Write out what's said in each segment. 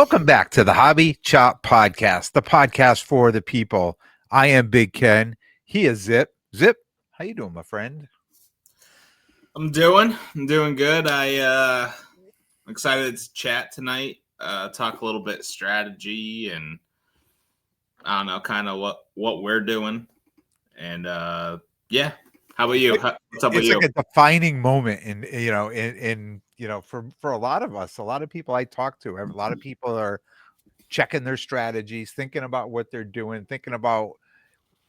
Welcome back to the Hobby Chop Podcast, the podcast for the people. I am Big Ken. He is Zip. Zip, how you doing, my friend? I'm doing good. I'm excited to chat tonight. Talk a little bit strategy and I don't know, kind of what we're doing. And yeah, how about you? What's up with you? It's like a defining moment for a lot of us, a lot of people I talk to. A lot of people are checking their strategies, thinking about what they're doing, thinking about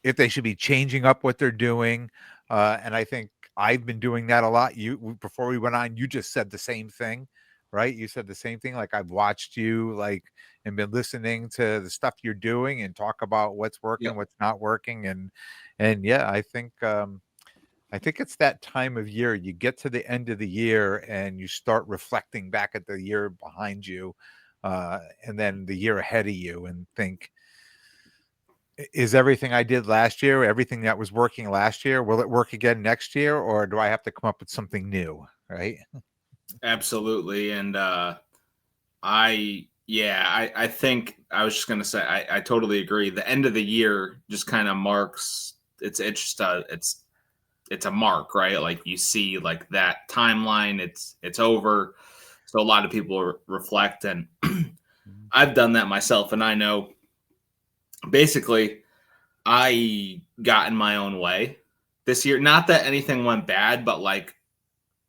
if they should be changing up what they're doing. And I think I've been doing that a lot. Before we went on, you just said the same thing, right? You said the same thing. Like I've watched you and been listening to the stuff you're doing and talk about what's working, Yep. what's not working. And yeah, I think it's that time of year. You get to the end of the year and you start reflecting back at the year behind you, and then the year ahead of you, and think, is everything I did last year, everything that was working last year, will it work again next year, or do I have to come up with something new? Right. Absolutely. And I think I was just gonna say I totally agree. The end of the year just kind of marks it's a mark, right? Like you see like that timeline, it's over. So a lot of people reflect, and I've done that myself, and I know basically I got in my own way this year. Not that anything went bad, but like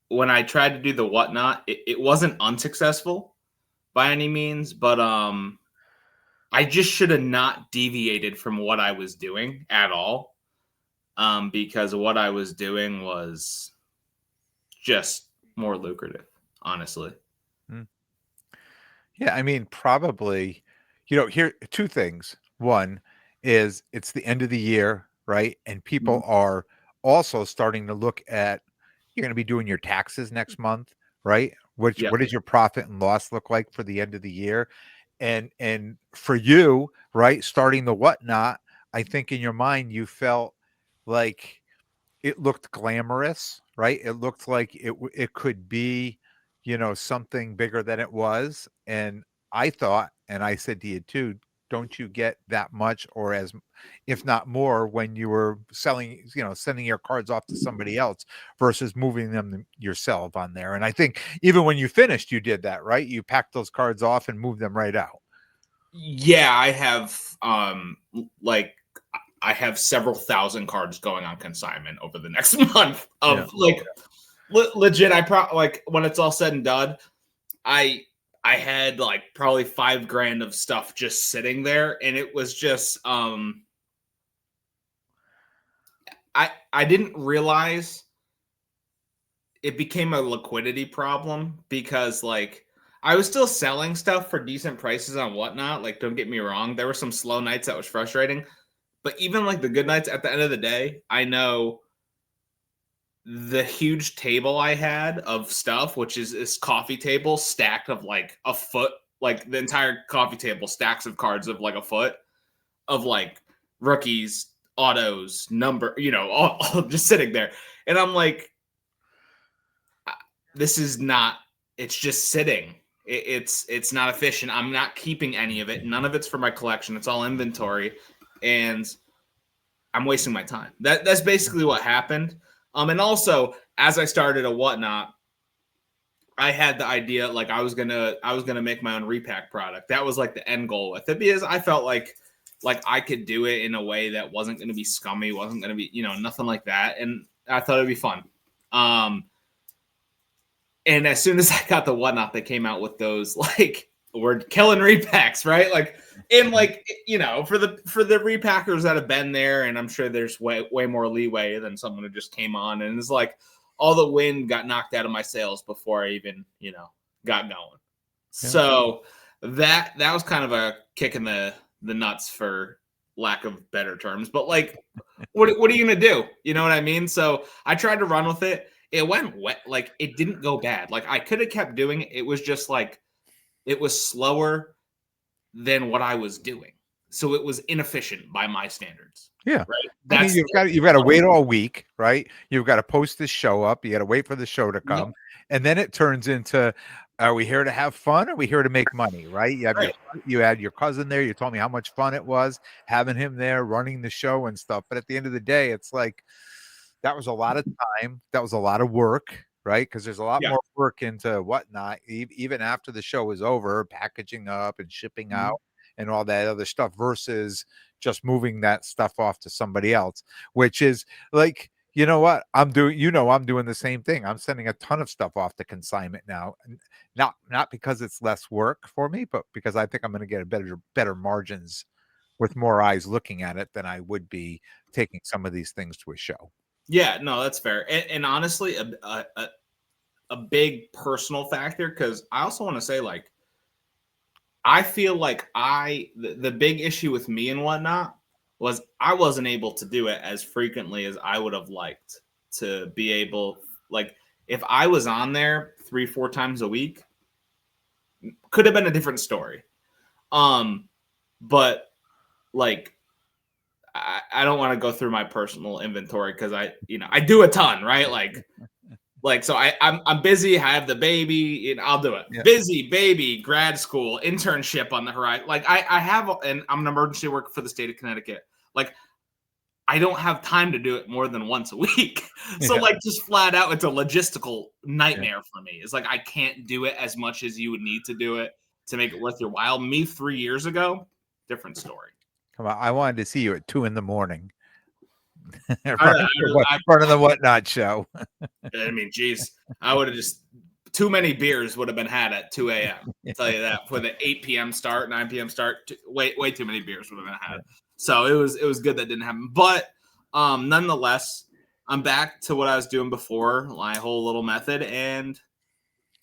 when I tried to do the whatnot, it wasn't unsuccessful by any means, but I just should have not deviated from what I was doing at all. Because what I was doing was just more lucrative, honestly. Yeah, I mean, probably, here two things. One is it's the end of the year, right? And people are also starting to look at, you're going to be doing your taxes next month, right? What does your profit and loss look like for the end of the year? And for you, right, starting the whatnot, I think in your mind you felt like it looked glamorous, right? It looked like it could be, something bigger than it was. And I thought, and I said to you too, don't you get that much, or as if not more, when you were selling, sending your cards off to somebody else versus moving them yourself on there? And I think even when you finished, you did that, right? You packed those cards off and moved them right out. Yeah, I have like I have several thousand cards going on consignment over the next month of legit. Like when it's all said and done, I had like probably $5,000 of stuff just sitting there, and it was just I didn't realize it became a liquidity problem, because like I was still selling stuff for decent prices on whatnot. Like, don't get me wrong, there were some slow nights that was frustrating, but even like the good nights, at the end of the day, I know the huge table I had of stuff, which is this coffee table stacked of like a foot, like the entire coffee table, stacks of cards of like a foot of like rookies, autos, number, all just sitting there. And I'm like, this is not, it's just sitting. It's not efficient. I'm not keeping any of it. None of it's for my collection. It's all inventory. And I'm wasting my time. That's basically what happened. And also, as I started a whatnot, I had the idea like I was gonna make my own repack product. That was like the end goal with it, because I felt like I could do it in a way that wasn't going to be scummy, wasn't going to be, nothing like that. And I thought it'd be fun. And as soon as I got the whatnot, they came out with those like, we're killing repacks, right? Like, and like, for the repackers that have been there, and I'm sure there's way more leeway than someone who just came on, and it's like all the wind got knocked out of my sails before I even, got going. Yeah. So that was kind of a kick in the nuts, for lack of better terms. But like, what are you gonna do? You know what I mean? So I tried to run with it. It went wet. Like, it didn't go bad. Like, I could have kept doing it. It was just like, it was slower than what I was doing. So it was inefficient by my standards. Yeah. Right. I mean, you've got to wait all week, right? You've got to post this show up. You got to wait for the show to come. And then it turns into, Are we here to have fun? Or are we here to make money? Right? Right. You had your cousin there. You told me how much fun it was having him there running the show and stuff. But at the end of the day, it's like that was a lot of time. That was a lot of work, right? Because there's a lot Yeah. more work into whatnot, even after the show is over, packaging up and shipping Mhm. out and all that other stuff versus just moving that stuff off to somebody else, which is like, you know what? I'm doing the same thing. I'm sending a ton of stuff off to consignment now. Not because it's less work for me, but because I think I'm going to get a better margins with more eyes looking at it than I would be taking some of these things to a show. Yeah, no, that's fair. And honestly, a big personal factor, because I also want to say, like, I feel like the big issue with me and whatnot was I wasn't able to do it as frequently as I would have liked to be able. Like, if I was on there 3-4 times a week, could have been a different story. But like, I don't want to go through my personal inventory because I do a ton, right? Like, so I'm busy. I have the baby, and I'll do it. Yeah. Busy, baby, grad school, internship on the horizon. Like, I have, and I'm an emergency worker for the state of Connecticut. Like, I don't have time to do it more than once a week. So, Yeah. like, just flat out, it's a logistical Yeah. nightmare for me. It's like I can't do it as much as you would need to do it to make it worth your while. Me 3 years ago, different story. Come on. I wanted to see you at 2 in the morning I, running the whatnot show. I mean, geez, I would have just too many beers would have been had at 2 a.m. Yeah. Tell you that for the 8 p.m. start, 9 p.m. start, way too many beers would have been had. So it was good that didn't happen. But nonetheless, I'm back to what I was doing before, my whole little method, and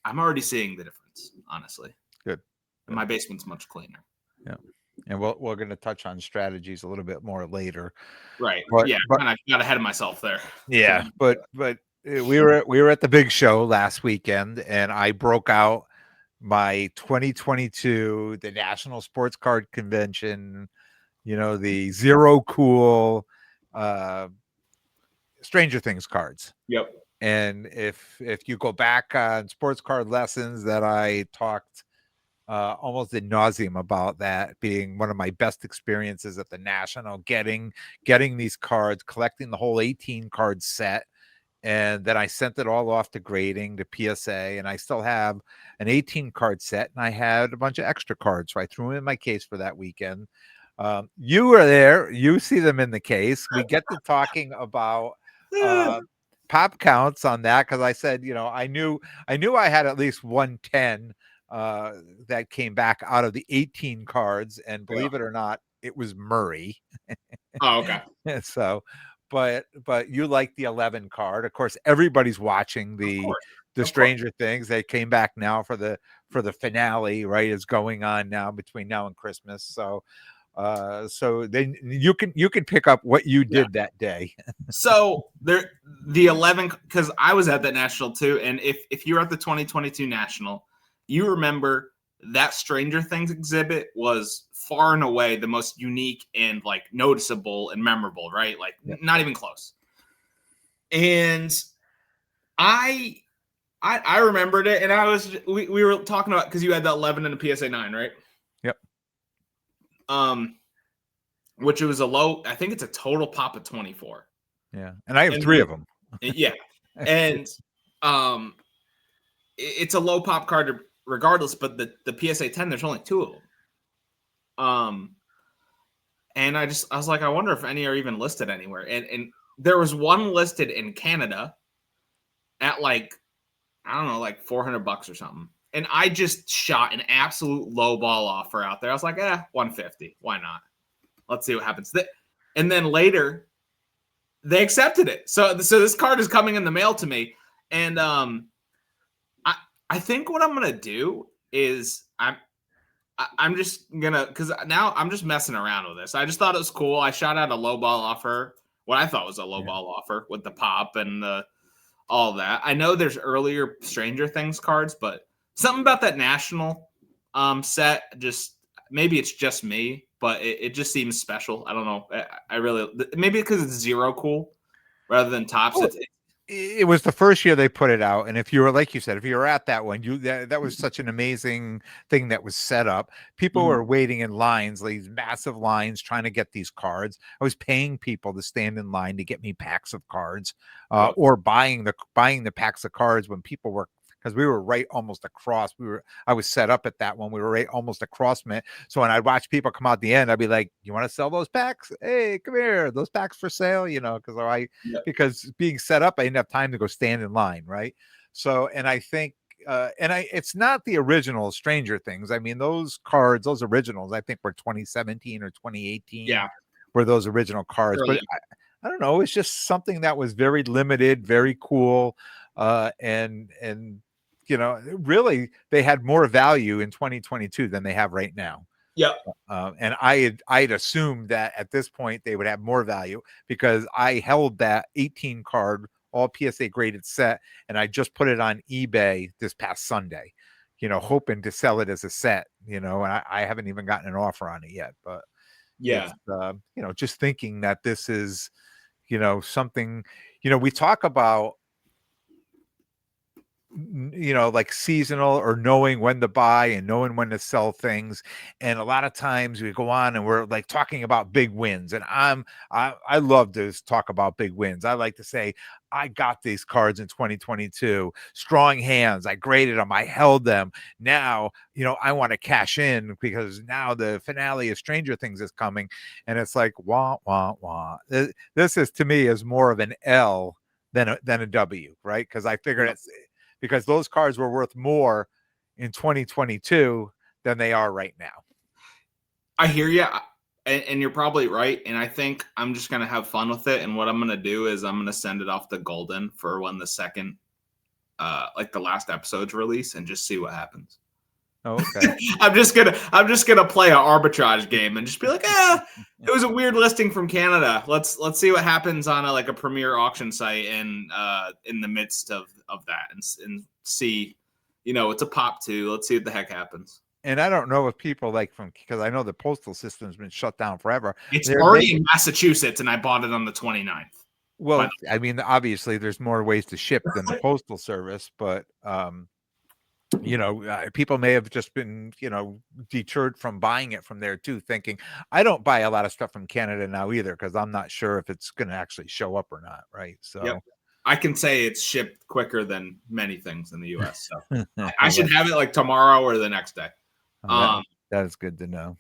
I'm already seeing the difference, honestly. Good. My basement's much cleaner. Yeah. And we're going to touch on strategies a little bit more later. Right. But, Yeah. but Kind of got ahead of myself there. yeah, but we were at the big show last weekend, and I broke out my 2022 the National Sports Card Convention, the Zerocool Stranger Things cards. Yep. And if you go back on sports card lessons that I talked almost ad nauseum about that being one of my best experiences at the National, getting these cards, collecting the whole 18 card set. And then I sent it all off to grading to PSA, and I still have an 18 card set, and I had a bunch of extra cards, so I threw them in my case for that weekend. You were there, you see them in the case. We get to talking about pop counts on that, because I said, I knew I had at least 110 that came back out of the 18 cards, and believe it or not, it was Murray. Oh, okay. So, but you like the 11 card. Of course, everybody's watching the Stranger Things. They came back now for the finale, right? Is going on now between now and Christmas. So then you can pick up what you did that day. So there, the 11, because I was at that national too, and if you're at the 2022 national, you remember that Stranger Things exhibit was far and away the most unique and like noticeable and memorable, right? Like not even close. And I remembered it, and we were talking about, because you had the 11 and a PSA 9, right? Yep. Which it was a low. I think it's a total pop of 24. Yeah, and I have 3 of them. Yeah, and it's a low pop card regardless, but the PSA 10, there's only 2 of them. And I was like, I wonder if any are even listed anywhere. And there was one listed in Canada at like, I don't know, like $400 or something. And I just shot an absolute low ball offer out there. I was like, 150. Why not? Let's see what happens. And then later, they accepted it. So this card is coming in the mail to me. And I think what I'm gonna do is I'm just gonna, because now I'm just messing around with this. I just thought it was cool. I shot out a low ball offer, what I thought was a low ball offer with the pop and all that. I know there's earlier Stranger Things cards, but something about that national set, just maybe it's just me, but it just seems special. I don't know. I really, maybe because it's Zerocool rather than Tops. it was the first year they put it out, and if you were, like you said, if you were at that one, that was such an amazing thing that was set up. People Mhm. were waiting in lines, these massive lines, trying to get these cards. I was paying people to stand in line to get me packs of cards, Yep. or buying the packs of cards when people were, because we were right almost across. I was set up at that one. We were right almost across me. So when I'd watch people come out the end, I'd be like, "You want to sell those packs? Hey, come here, those packs for sale." Yep. Because being set up, I didn't have time to go stand in line, right? So, and I think, it's not the original Stranger Things. I mean, those cards, those originals, I think were 2017 or 2018 Yeah. were those original cards. But Early. I don't know, it's just something that was very limited, very cool, and really they had more value in 2022 than they have right now. Yep. And I'd assumed that at this point they would have more value because I held that 18 card all PSA graded set, and I just put it on eBay this past Sunday, hoping to sell it as a set, and I haven't even gotten an offer on it yet. But Yeah. it's just thinking that this is something, we talk about, like seasonal or knowing when to buy and knowing when to sell things. And a lot of times we go on and we're like talking about big wins. And I love to talk about big wins. I like to say, I got these cards in 2022, strong hands. I graded them. I held them. Now, I want to cash in because now the finale of Stranger Things is coming. And it's like, wah, wah, wah. This is, to me, is more of an L than a W, right? Because I figured Yep. it's because those cards were worth more in 2022 than they are right now. I hear you, and you're probably right. And I think I'm just gonna have fun with it. And what I'm gonna do is I'm gonna send it off to Golden for when the second, like the last episode's release, and just see what happens. Oh, okay. I'm just gonna play an arbitrage game and just be like, it was a weird listing from Canada. Let's see what happens on a premier auction site and in the midst of that, and see, it's a pop two. Let's see what the heck happens. And I don't know if people because I know the postal system's been shut down forever. It's There may already in Massachusetts, and I bought it on the 29th. But Well, I mean, obviously there's more ways to ship than the postal service, but people may have just been, deterred from buying it from there too, thinking I don't buy a lot of stuff from Canada now either because I'm not sure if it's going to actually show up or not, right? yep, So, I can say it's shipped quicker than many things in the U.S. So I well, should have it like tomorrow or the next day. that Um, that is good to know.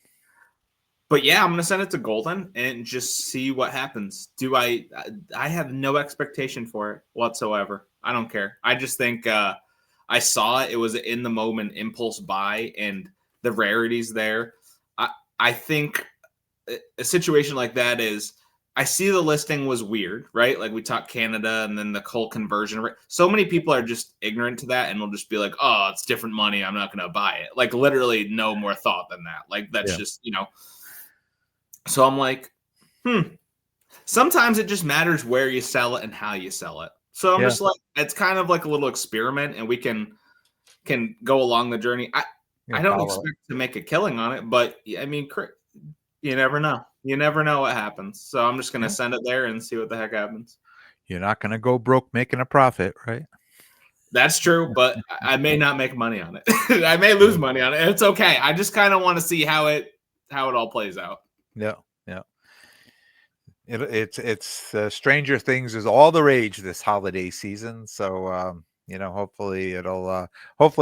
but yeah, I'm gonna send it to Golden and just see what happens. I have no expectation for it whatsoever. I don't care. I just think I saw it. It was in the moment impulse buy, and the rarities there. I think a situation like that is. I see the listing was weird, right? Like we talked Canada and then the whole conversion rate. So many people are just ignorant to that and will just be like, oh, it's different money. I'm not going to buy it. Like literally no more thought than that. Like that's Yeah. just. So I'm like, sometimes it just matters where you sell it and how you sell it. So I'm Yeah. just like, it's kind of like a little experiment, and we can go along the journey. I don't Follow it. expect to make a killing on it, but I mean, you never know. You never know what happens. So I'm just gonna Yeah. send it there and see what the heck happens. You're not going to go broke making a profit, right? That's true, but I may not make money on it. I may lose Yeah. money on it. It's okay. I just kind of want to see how it all plays out. Yeah. Yeah. It's Stranger Things is all the rage this holiday season. So, hopefully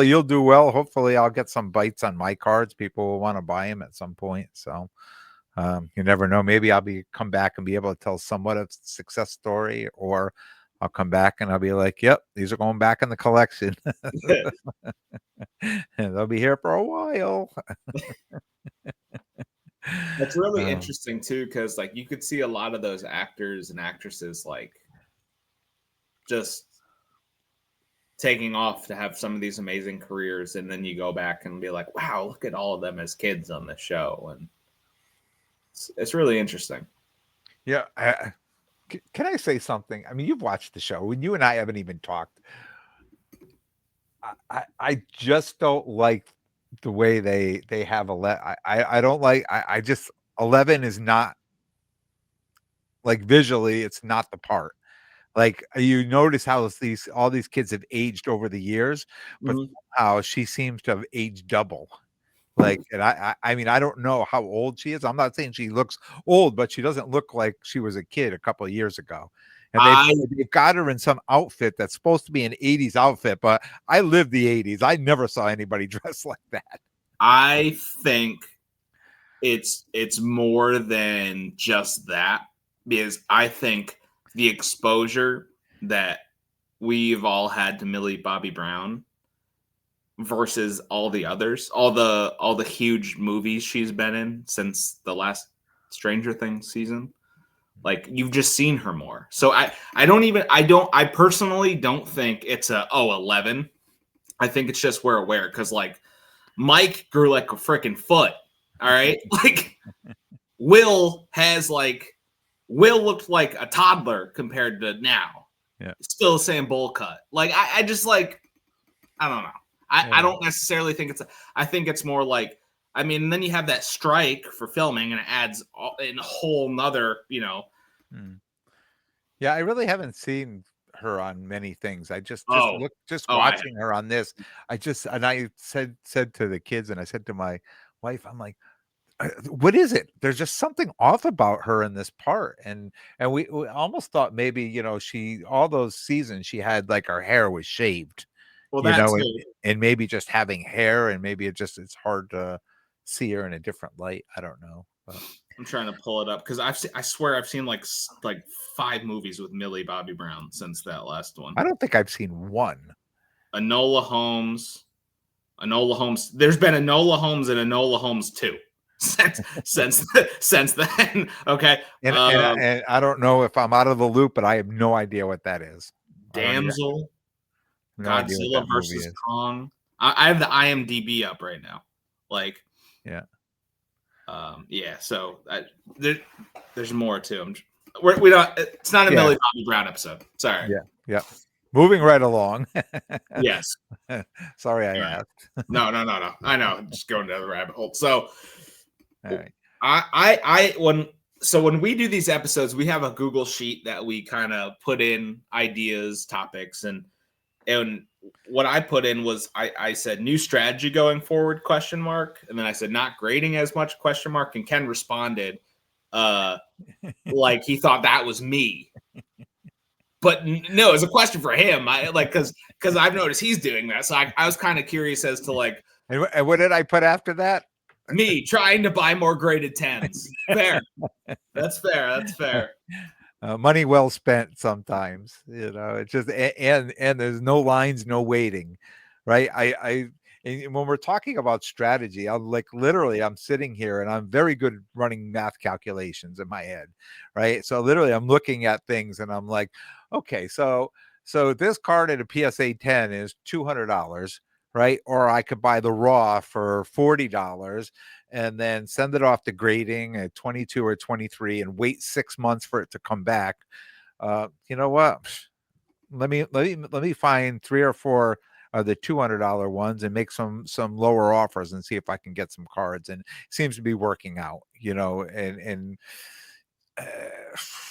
you'll do well. Hopefully I'll get some bites on my cards. People will want to buy them at some point. So, you never know. Maybe I'll come back and be able to tell somewhat of a success story, or I'll come back and I'll be like, "Yep, these are going back in the collection, and they'll be here for a while." That's really Um, interesting too, because like you could see a lot of those actors and actresses like just taking off to have some of these amazing careers, and then you go back and be like, wow, look at all of them as kids on the show, and it's really interesting. yeah. Can I say something? I mean, you've watched the show, and you and I haven't even talked. I just don't like the way they have 11. I don't like. I just 11 is not like visually. It's not the part. Like, you notice how all these kids have aged over the years, but Mhm. somehow she seems to have aged double. Like, and I mean, I don't know how old she is. I'm not saying she looks old, but she doesn't look like she was a kid a couple of years ago. And I they've got her in some outfit that's supposed to be an 80s outfit, but I lived the 80s. I never saw anybody dressed like that. I think it's more than just that, because I think the exposure that we've all had to Millie Bobby Brown versus all the others, all the huge movies she's been in since the last Stranger Things season. Like, you've just seen her more. So I personally don't think it's a 11. I think it's just we're aware, because like Mike grew like a freaking foot. All right. Like Will looked like a toddler compared to now. Yeah. Still the same bowl cut. Like I just like, I don't know. I Yeah. don't necessarily think I think it's more like, I mean, then you have that strike for filming and it adds in a whole nother, Hmm. Yeah, I really haven't seen her on many things. I just oh, look just I watching her on this. I said to the kids, and I said to my wife, I'm like, what is it? There's just something off about her in this part. And we almost thought maybe, she all those seasons she had like her hair was shaved, well, you that know, and, too. and maybe just having hair, and maybe it's hard to see her in a different light. I don't know. But I'm trying to pull it up because I swear I've seen like 5 movies with Millie Bobby Brown since that last one. I don't think I've seen one. Enola Holmes. There's been Enola Holmes and Enola Holmes 2 since then. Okay. And I don't know if I'm out of the loop, but I have no idea what that is. I don't even Damsel, no idea what Godzilla that movie versus is. Kong. I have the IMDb up right now. Like, Yeah. yeah. So there's more too. We don't. It's not a Yeah. Millie Bobby Brown episode. Sorry. Yeah. Yeah. Moving right along. Yes. Sorry I All right. asked. No. I know. Just going down the rabbit hole. So All right. when we do these episodes, we have a Google sheet that we kind of put in ideas, topics, and what I put in was I said new strategy going forward ? And then I said not grading as much ? And Ken responded like he thought that was me. But no, it was a question for him. Because I've noticed he's doing that. So I was kind of curious as to like, And what did I put after that? me trying to buy more graded 10s. Fair. That's fair. Money well spent sometimes, it's just, and there's no lines, no waiting, right? And when we're talking about strategy, I'm like, literally, I'm sitting here and I'm very good at running math calculations in my head, right? So literally I'm looking at things and I'm like, okay, so this card at a PSA 10 is $200, right? Or I could buy the raw for $40 and then send it off to grading at 22 or 23 and wait 6 months for it to come back. You know what? Let me find 3 or 4 of the $200 ones and make some lower offers and see if I can get some cards. And it seems to be working out, and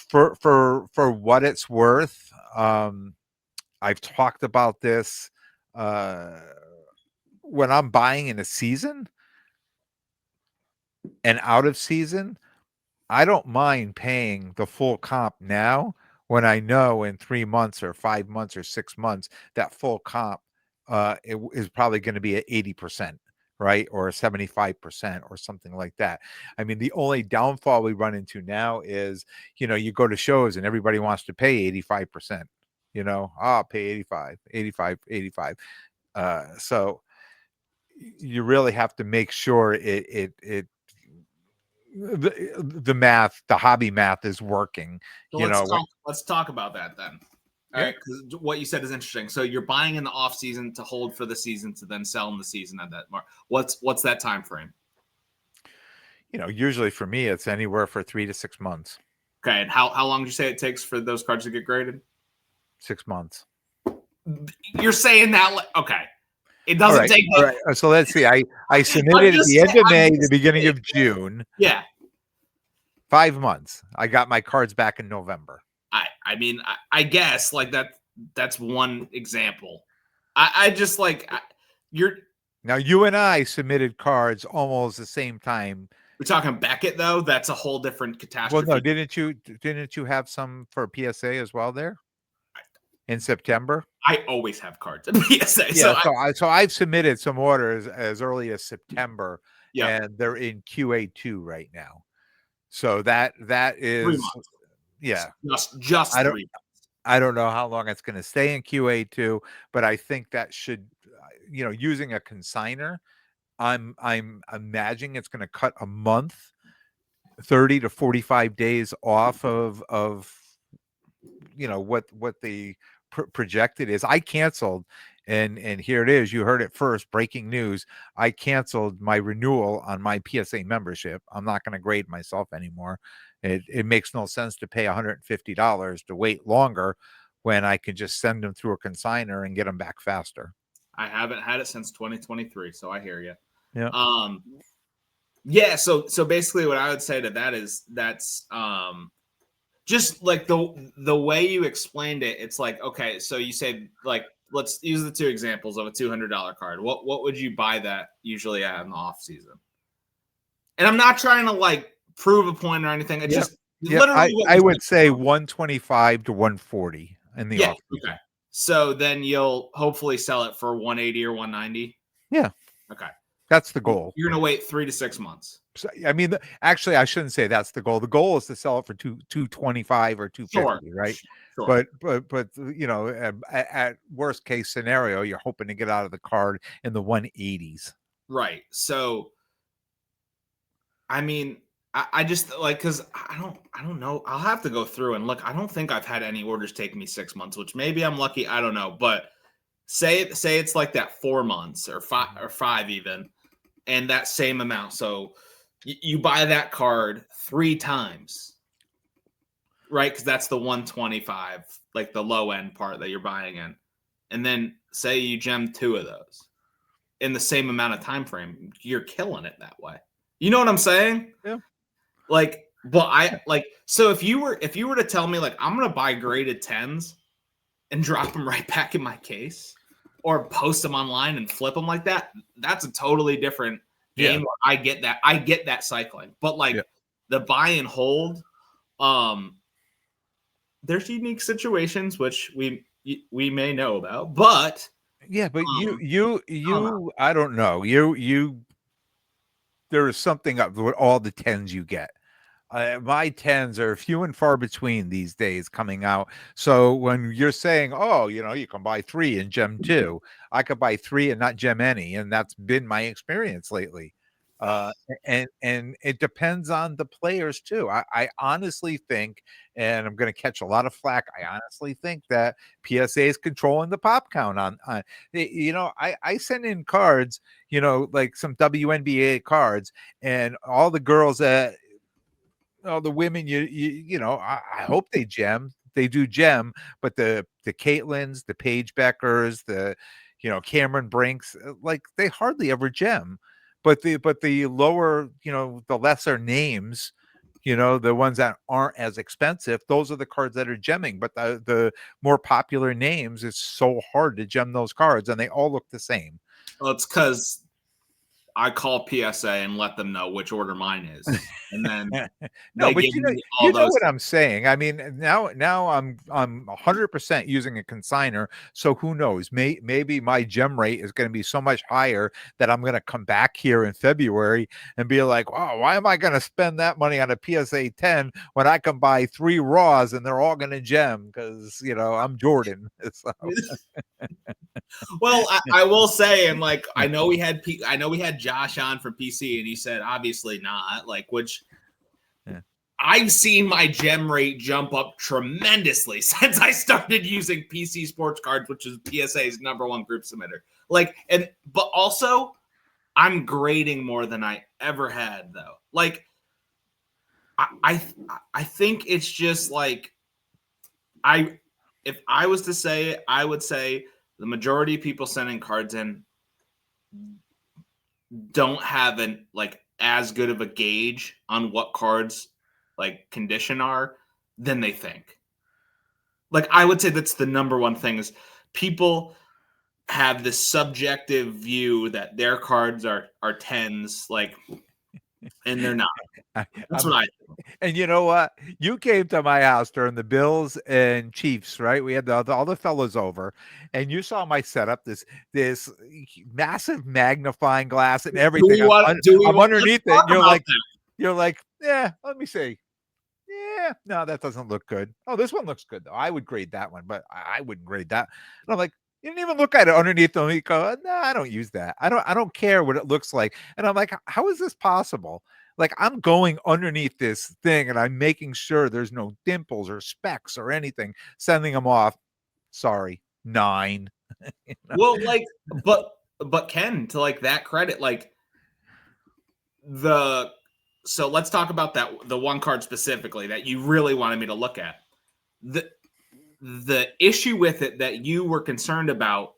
for what it's worth, I've talked about this. When I'm buying in a season and out of season, I don't mind paying the full comp now when I know in 3 months or 5 months or 6 months that full comp is probably going to be at 80%, right? Or 75% or something like that. I mean, the only downfall we run into now is, you go to shows and everybody wants to pay 85%, I'll pay 85. So you really have to make sure the hobby math is working. So let's talk about that then. All right, because what you said is interesting. So you're buying in the off season to hold for the season to then sell in the season at that mark. What's that time frame? Usually for me, it's anywhere for 3 to 6 months. Okay, and how long do you say it takes for those cards to get graded? 6 months. You're saying that? Okay, it doesn't take. All right. So let's see. I submitted at the end of May, the beginning of June. Yeah. 5 months. I got my cards back in November. I mean, I guess like that's one example. I just like you're Now you and I submitted cards almost the same time. we're talking Beckett though. That's a whole different Well, no, catastrophe. didn't you have some for PSA as well there in September? I always have cards at PSA, so Yeah, I've submitted some orders as early as September, yeah, and they're in QA2 right now. So that 3 months, is, yeah. just I don't 3 months. I don't know how long it's going to stay in QA2, but I think that should, using a consigner, I'm imagining it's going to cut a month, 30 to 45 days off of what the projected is. I canceled, and here it is. You heard it first. Breaking news. I canceled my renewal on my PSA membership. I'm not going to grade myself anymore. It makes no sense to pay $150 to wait longer when I can just send them through a consigner and get them back faster. I haven't had it since 2023, so I hear you. Yeah. Yeah. So basically, what I would say to that is that's just like the way you explained it. It's like, okay, so you say like, let's use the two examples of a $200 card. What would you buy that usually at in the off season? And I'm not trying to like prove a point or anything. It's just literally what I you would said. say 125 to 140 in the Yeah. off season. Okay. So then you'll hopefully sell it for 180 or 190. Yeah. Okay. That's the goal. You're gonna wait 3 to 6 months. So, I mean, actually, I shouldn't say that's the goal. The goal is to sell it for 225 or 250, Sure. right? Sure. But at worst case scenario, you're hoping to get out of the card in the 180s. Right. So, I mean, I just like because I don't know. I'll have to go through and look. I don't think I've had any orders take me 6 months, which maybe I'm lucky. I don't know, but say it's like that 4 months or five even, and that same amount. So you buy that card 3 times, right? Because that's the 125, like the low end part that you're buying in, and then say you gem 2 of those in the same amount of time frame. You're killing it that way. You know what I'm saying? Yeah. Like, but I like so if you were to tell me like I'm gonna buy graded 10s and drop them right back in my case, or post them online and flip them like that, that's a totally different game. Yeah. I get that cycling, but like the buy and hold, there's unique situations which we may know about, but Yeah, but I don't know. There is something up with all the 10s you get. My 10s are few and far between these days coming out. So when you're saying, oh, you can buy 3 and gem 2, I could buy 3 and not gem any, and that's been my experience lately. And it depends on the players too. I honestly think, and I'm going to catch a lot of flack. I honestly think that PSA is controlling the pop count on. I send in cards, like some WNBA cards, and all the girls that the women, I hope they gem. They do gem, but the Caitlins, the Paige Beckers, the Cameron Brinks, like they hardly ever gem. But the lower, the lesser names, the ones that aren't as expensive, those are the cards that are gemming. But the more popular names, it's so hard to gem those cards, and they all look the same. well, it's because I call PSA and let them know which order mine is, and then No, they but give me all those. what I'm saying. I mean, now I'm 100% using a consigner. So who knows? Maybe my gem rate is going to be so much higher that I'm going to come back here in February and be like, "Wow, why am I going to spend that money on a PSA 10 when I can buy 3 raws and they're all going to gem because I'm Jordan." So. Well, I will say, and like I know we had Josh on from PC, and he said obviously not, like which I've seen my gem rate jump up tremendously since I started using PC Sports Cards, which is PSA's #1 group submitter. Like, but also I'm grading more than I ever had though. Like, I think it's just like if I was to say it, I would say the majority of people sending cards in don't have an like as good of a gauge on what cards like condition are than they think. Like, I would say that's the number one thing is people have this subjective view that their cards are tens, like, and they're not. That's I'm what I And you know what? You came to my house during the Bills and Chiefs, right? We had all the fellas over, and you saw my setup, this massive magnifying glass and everything. do we I'm want let's underneath it, talk and about that. you're like, yeah, let me see. Yeah, no, that doesn't look good. Oh, this one looks good though. I would grade that one, but I wouldn't grade that. And I'm like, you didn't even look at it underneath them. You go, no, I don't use that. I don't care what it looks like. And I'm like, how is this possible? Like I'm going underneath this thing and I'm making sure there's no dimples or specks or anything, sending them off. Sorry, 9. You know? Well, like, but Ken, to like that credit, like the so let's talk about that the one card specifically that you really wanted me to look at. The issue with it that you were concerned about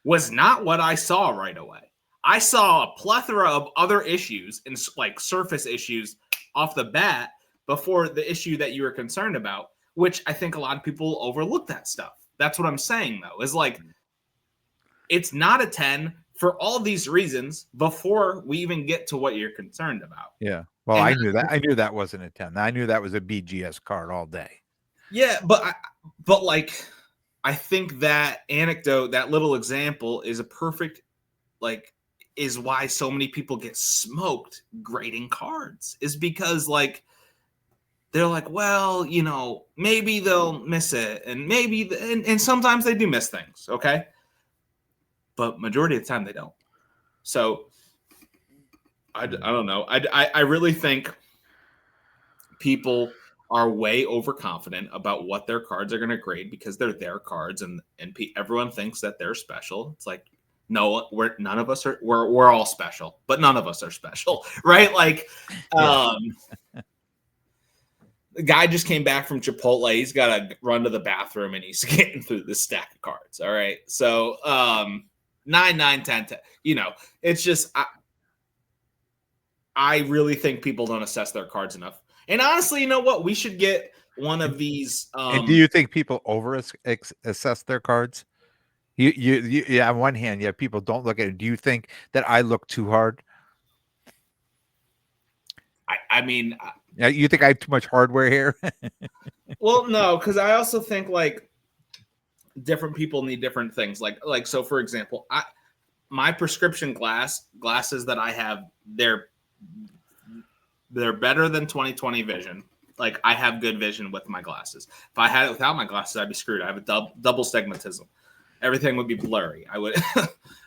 was not what I saw right away. I saw a plethora of other issues and like surface issues off the bat before the issue that you were concerned about, which I think a lot of people overlook that stuff. That's what I'm saying though, is like it's not a 10 for all these reasons before we even get to what you're concerned about. Yeah. Well, And I knew that. I knew that wasn't a 10. I knew that was a BGS card all day. yeah, but like I think that anecdote, that little example is a perfect like is why so many people get smoked grading cards is because like they're like, well, you know, maybe they'll miss it and maybe and sometimes they do miss things, okay? But majority of the time they don't. So I don't know. I really think people are way overconfident about what their cards are going to grade because they're their cards and everyone thinks that they're special. It's like no, none of us are we're all special, but none of us are special, right? Like Yeah. the guy just came back from Chipotle. He's got to run to the bathroom and he's getting through this stack of cards. All right. So 9, 9, 10, 10. You know, it's just I really think people don't assess their cards enough. And honestly, you know what? We should get one of these. And do you think people assess their cards? Yeah. On one hand, yeah, people don't look at it. Do you think that I look too hard? I mean, Yeah, you think I have too much hardware here? well, no, because I also think like different people need different things. Like so, for example, my prescription glasses that I have, they're better than 20/20 vision. Like I have good vision with my glasses. If I had it without my glasses, I'd be screwed. I have a double stigmatism. Everything would be blurry. I would,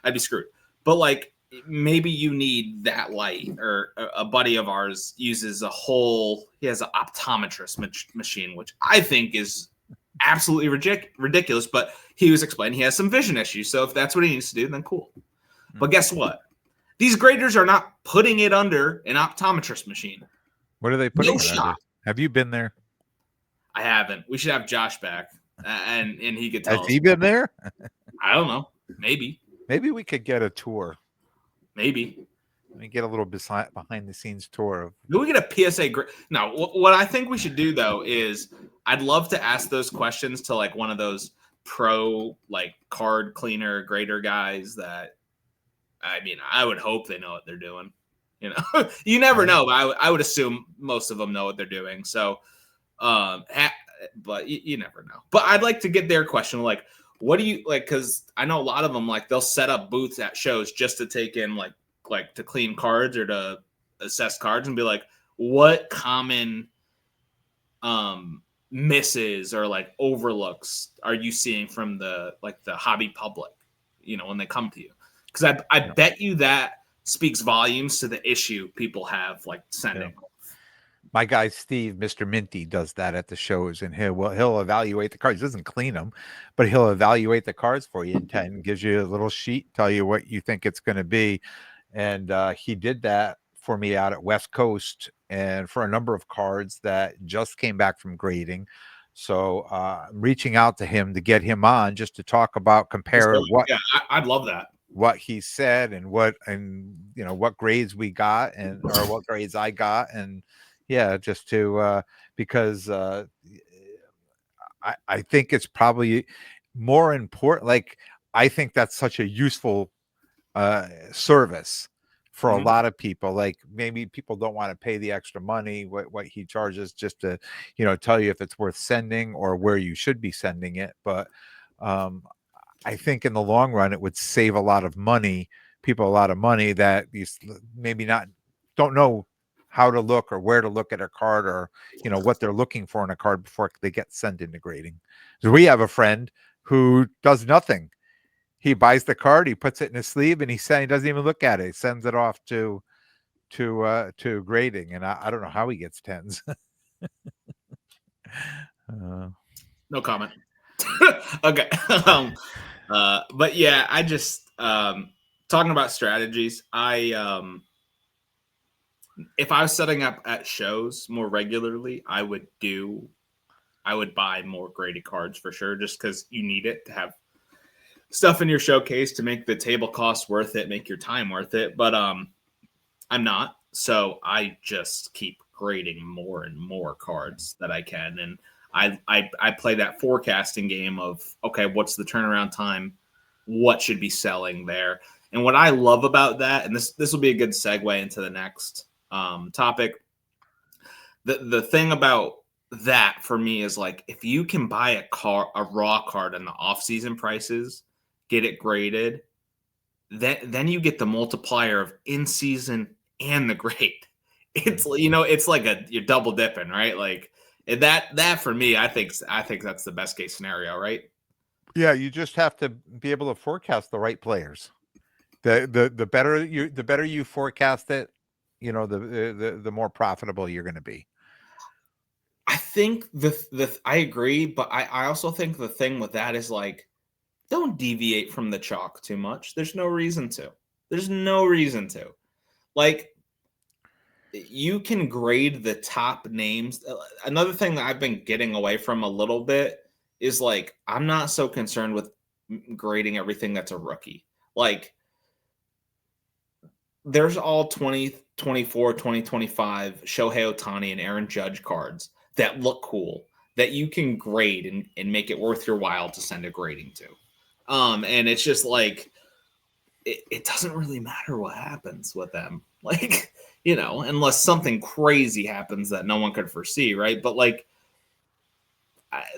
I'd be screwed. But like maybe you need that light. Or a buddy of ours uses he has an optometrist machine, which I think is absolutely ridiculous. But he was explaining he has some vision issues. So if that's what he needs to do, then cool. But guess what? These graders are not putting it under an optometrist machine. What are they putting No it under? shot. Have you been there? I haven't. We should have Josh back, and he could tell Has us. he been there? I don't know. Maybe. Maybe we could get a tour. Maybe. Let me get a little behind the scenes tour of. Do we get a PSA? No. What I think we should do though is I'd love to ask those questions to like one of those pro like card cleaner grader guys that. I mean, I would hope they know what they're doing. You know, you never know. But I would assume most of them know what they're doing. So, but you never know. But I'd like to get their question. Like, what do you like? Because I know a lot of them like they'll set up booths at shows just to take in like to clean cards or to assess cards and be like, what common misses or like overlooks are you seeing from the hobby public? You know, when they come to you. Because I bet you that speaks volumes to the issue people have like sending. Yeah. My guy Steve, Mr. Minty, does that at the shows, and he'll evaluate the cards. He doesn't clean them, but he'll evaluate the cards for you and gives you a little sheet, tell you what you think it's going to be. And he did that for me out at West Coast, and for a number of cards that just came back from grading. So I'm reaching out to him to get him on just to talk about compare what. Yeah, I'd love that. What he said and what grades we got or what grades I got, and yeah, just to because I think it's probably more important. Like, I think that's such a useful service for a Mhm. lot of people. Like, maybe people don't want to pay the extra money, what he charges, just to, tell you if it's worth sending or where you should be sending it. But um, I think in the long run, it would save a lot of money, people a lot of money that these maybe not don't know how to look or where to look at a card, or what they're looking for in a card before they get sent into grading. So we have a friend who does nothing. He buys the card, he puts it in his sleeve, and he doesn't even look at it. He sends it off to grading, and I don't know how he gets tens. uh, No comment. Okay. But yeah, I just talking about strategies. If I was setting up at shows more regularly, I would buy more graded cards for sure, just because you need it to have stuff in your showcase to make the table cost worth it, make your time worth it. But I'm not, so I just keep grading more and more cards that I can, and I play that forecasting game of, okay, what's the turnaround time, what should be selling there, and what I love about that, and this will be a good segue into the next topic. The thing about that for me is, like, if you can buy a raw card in the off season prices, get it graded, then you get the multiplier of in season and the grade. It's it's like you're double dipping, right? Like that for me, I think that's the best case scenario, right? yeah, you just have to be able to forecast the right players. The better you forecast it, the more profitable you're going to be. I think the I agree, but I also think the thing with that is, like, don't deviate from the chalk too much. There's no reason to. There's no reason to. Like, you can grade the top names. Another thing that I've been getting away from a little bit is, like, I'm not so concerned with grading everything that's a rookie. Like, there's all 2024, 2025 Shohei Ohtani and Aaron Judge cards that look cool that you can grade and make it worth your while to send a grading to. And it's just like, it doesn't really matter what happens with them. Like, unless something crazy happens that no one could foresee, right? But, like,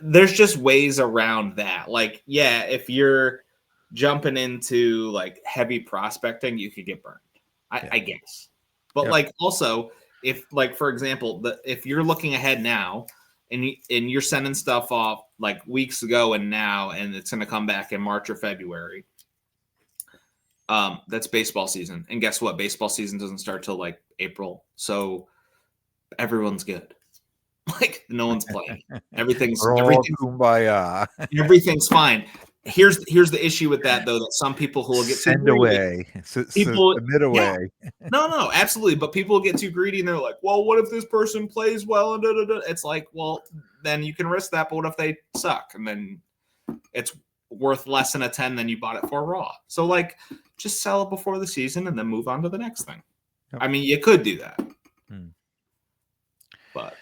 there's just ways around that. Like, yeah, if you're jumping into, like, heavy prospecting, you could get burned, Yeah. I guess. But, Yep. like, also, if, like, for example, if you're looking ahead now and you're sending stuff off like weeks ago and now, and it's going to come back in March or February, that's baseball season. And guess what? Baseball season doesn't start till like April. So everyone's good. Like, no one's playing. Everything's We're all everything's kumbaya. everything's fine. Here's the issue with that, though, that some people who will get too Send greedy. away. People, Submit yeah, away. no, absolutely. But people get too greedy and they're like, well, what if this person plays well? And da, da, da. It's like, well, then you can risk that. But what if they suck? And then it's worth less than a 10 than you bought it for raw. So, like, just sell it before the season and then move on to the next thing. Yep. I mean, you could do that. But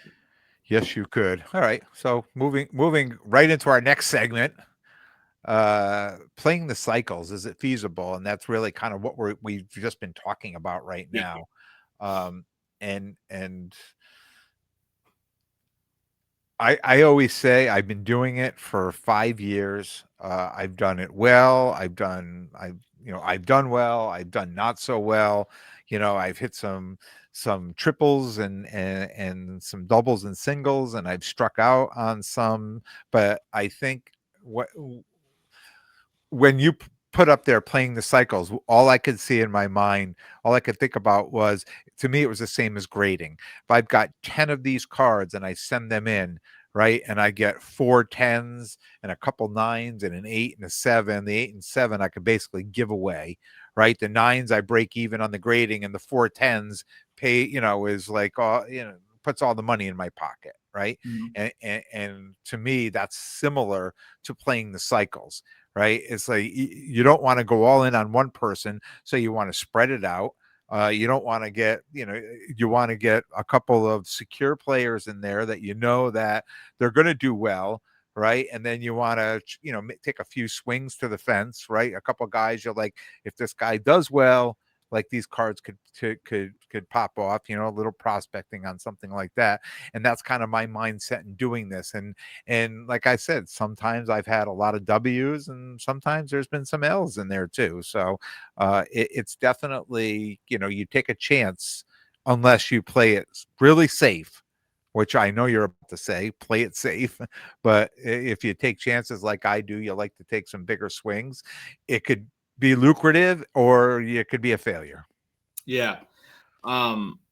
Yes, you could. All right. So moving right into our next segment. Playing the cycles, is it feasible? And that's really kind of what we've just been talking about right yeah, now. And I always say I've been doing it for 5 years. I've done it well. I've done well. I've done not so well. I've hit some triples and some doubles and singles, and I've struck out on some. But I think when you put up there playing the cycles, all I could see in my mind, all I could think about was, to me, it was the same as grading. If I've got 10 of these cards and I send them in, right, and I get 4 10s and a couple nines and an 8 and a 7, the 8 and 7 I could basically give away, right? The nines I break even on the grading, and the 4 10s pay, is like, puts all the money in my pocket, right? mm-hmm. And to me, that's similar to playing the cycles, right? It's like you don't want to go all in on one person, so you want to spread it out. You don't want to get, you want to get a couple of secure players in there that that they're going to do well, right? And then you want to, take a few swings to the fence, right? A couple guys, you're like, if this guy does well, like these cards could pop off, a little prospecting on something like that. And that's kind of my mindset in doing this. And like I said, sometimes I've had a lot of W's, and sometimes there's been some L's in there too. So it's definitely, you take a chance unless you play it really safe, which I know you're about to say, play it safe. But if you take chances like I do, you like to take some bigger swings, it could be lucrative or it could be a failure. Yeah.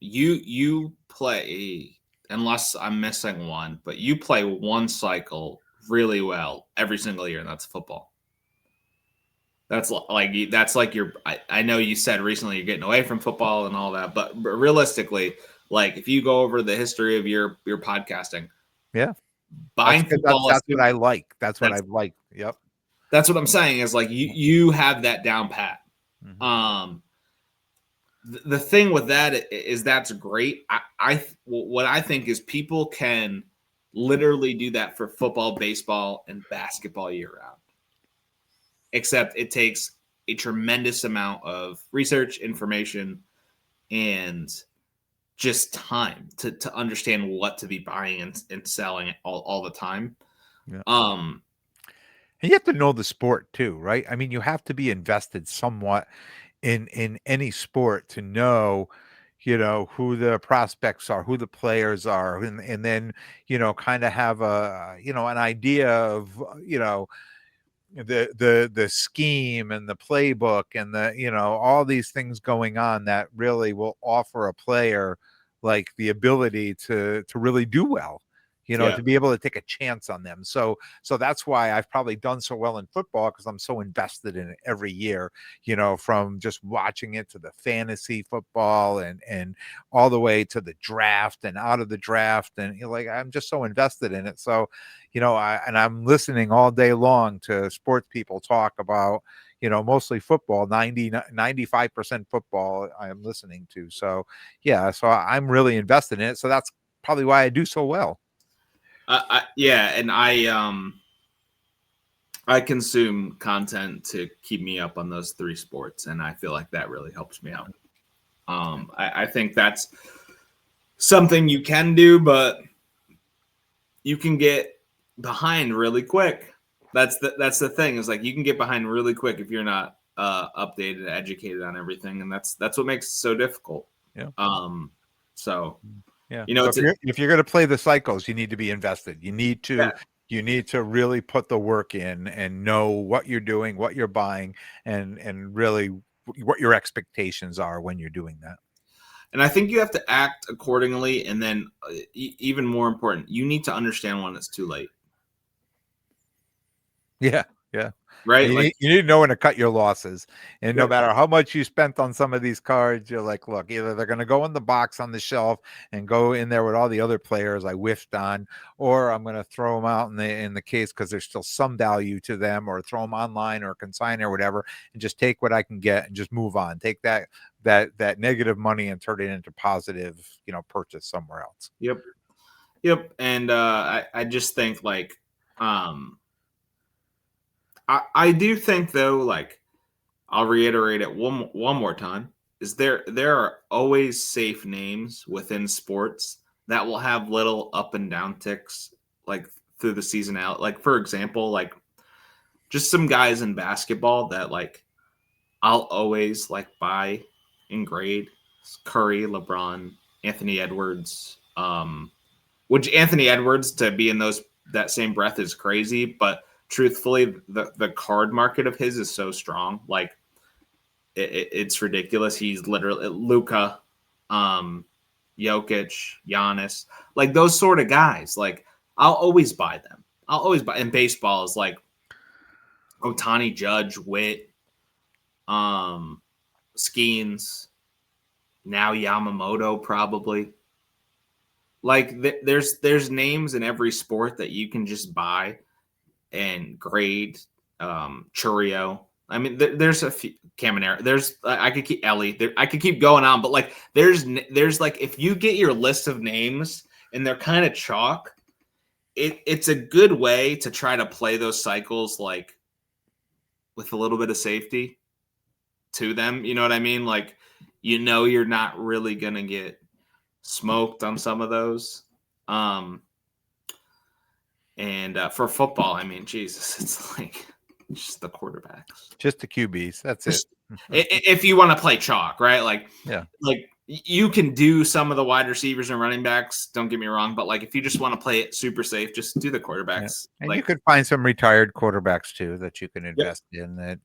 You play, unless I'm missing one, but you play one cycle really well every single year, and that's football. That's like your. I know you said recently you're getting away from football and all that, but realistically, like if you go over the history of your podcasting, Yeah, buying football that's what I like. That's what I like. Yep. That's what I'm saying is like you have that down pat. Mm-hmm. The thing with that is that's great. What I think is people can literally do that for football, baseball, and basketball year round. Except it takes a tremendous amount of research, information, and just time to understand what to be buying and selling all the time. Yeah. And you have to know the sport too, right? I mean, you have to be invested somewhat in any sport to know, who the prospects are, who the players are, and then, kind of have an idea of, the scheme and the playbook and all these things going on that really will offer a player like the ability to really do well, Yeah. to be able to take a chance on them. So that's why I've probably done so well in football, because I'm so invested in it every year, from just watching it to the fantasy football and all the way to the draft and out of the draft, and like I'm just so invested in it. So I'm listening all day long to sports people talk about, mostly football, 95% football I'm listening to. So, yeah, so I'm really invested in it. So that's probably why I do so well. And I consume content to keep me up on those three sports, and I feel like that really helps me out. I think that's something you can do, but you can get behind really quick. That's the thing, is like you can get behind really quick if you're not updated, educated on everything, and that's what makes it so difficult. Yeah. So Yeah. so if you're going to play the cycles, you need to be invested. You need to really put the work in and know what you're doing, what you're buying, and really what your expectations are when you're doing that. And I think you have to act accordingly. And then even more important, you need to understand when it's too late. Yeah. Yeah. Right. You need to know when to cut your losses. And no Yep. matter how much you spent on some of these cards, you're like, look, either they're going to go in the box on the shelf and go in there with all the other players I whiffed on, or I'm going to throw them out in the case because there's still some value to them, or throw them online or consign or whatever, and just take what I can get and just move on. Take that negative money and turn it into positive, purchase somewhere else. Yep. And I just think like I do think though, like I'll reiterate it one more time, is there are always safe names within sports that will have little up and down ticks like through the season out. Like for example, like just some guys in basketball that like I'll always like buy and grade: Curry, LeBron, Anthony Edwards. Which Anthony Edwards to be in that same breath is crazy, but truthfully, the card market of his is so strong, like it's ridiculous. He's literally Luka, Jokic, Giannis, like those sort of guys. Like I'll always buy them. I'll always buy. And baseball is like Ohtani, Judge, Witt, Skeens, now Yamamoto probably. Like there's names in every sport that you can just buy and grade. Churio. I mean, there's a few Caminero. There's I could keep Ellie. I could keep going on, but like there's like if you get your list of names and they're kind of chalk, it's a good way to try to play those cycles like with a little bit of safety to them. You know what I mean? Like, you're not really gonna get smoked on some of those. And for football, I mean, Jesus, it's like just the quarterbacks. Just the QBs. That's it. If you want to play chalk, right? Yeah. Like you can do some of the wide receivers and running backs. Don't get me wrong, but like if you just want to play it super safe, just do the quarterbacks. And like you could find some retired quarterbacks too that you can Yep. invest in that,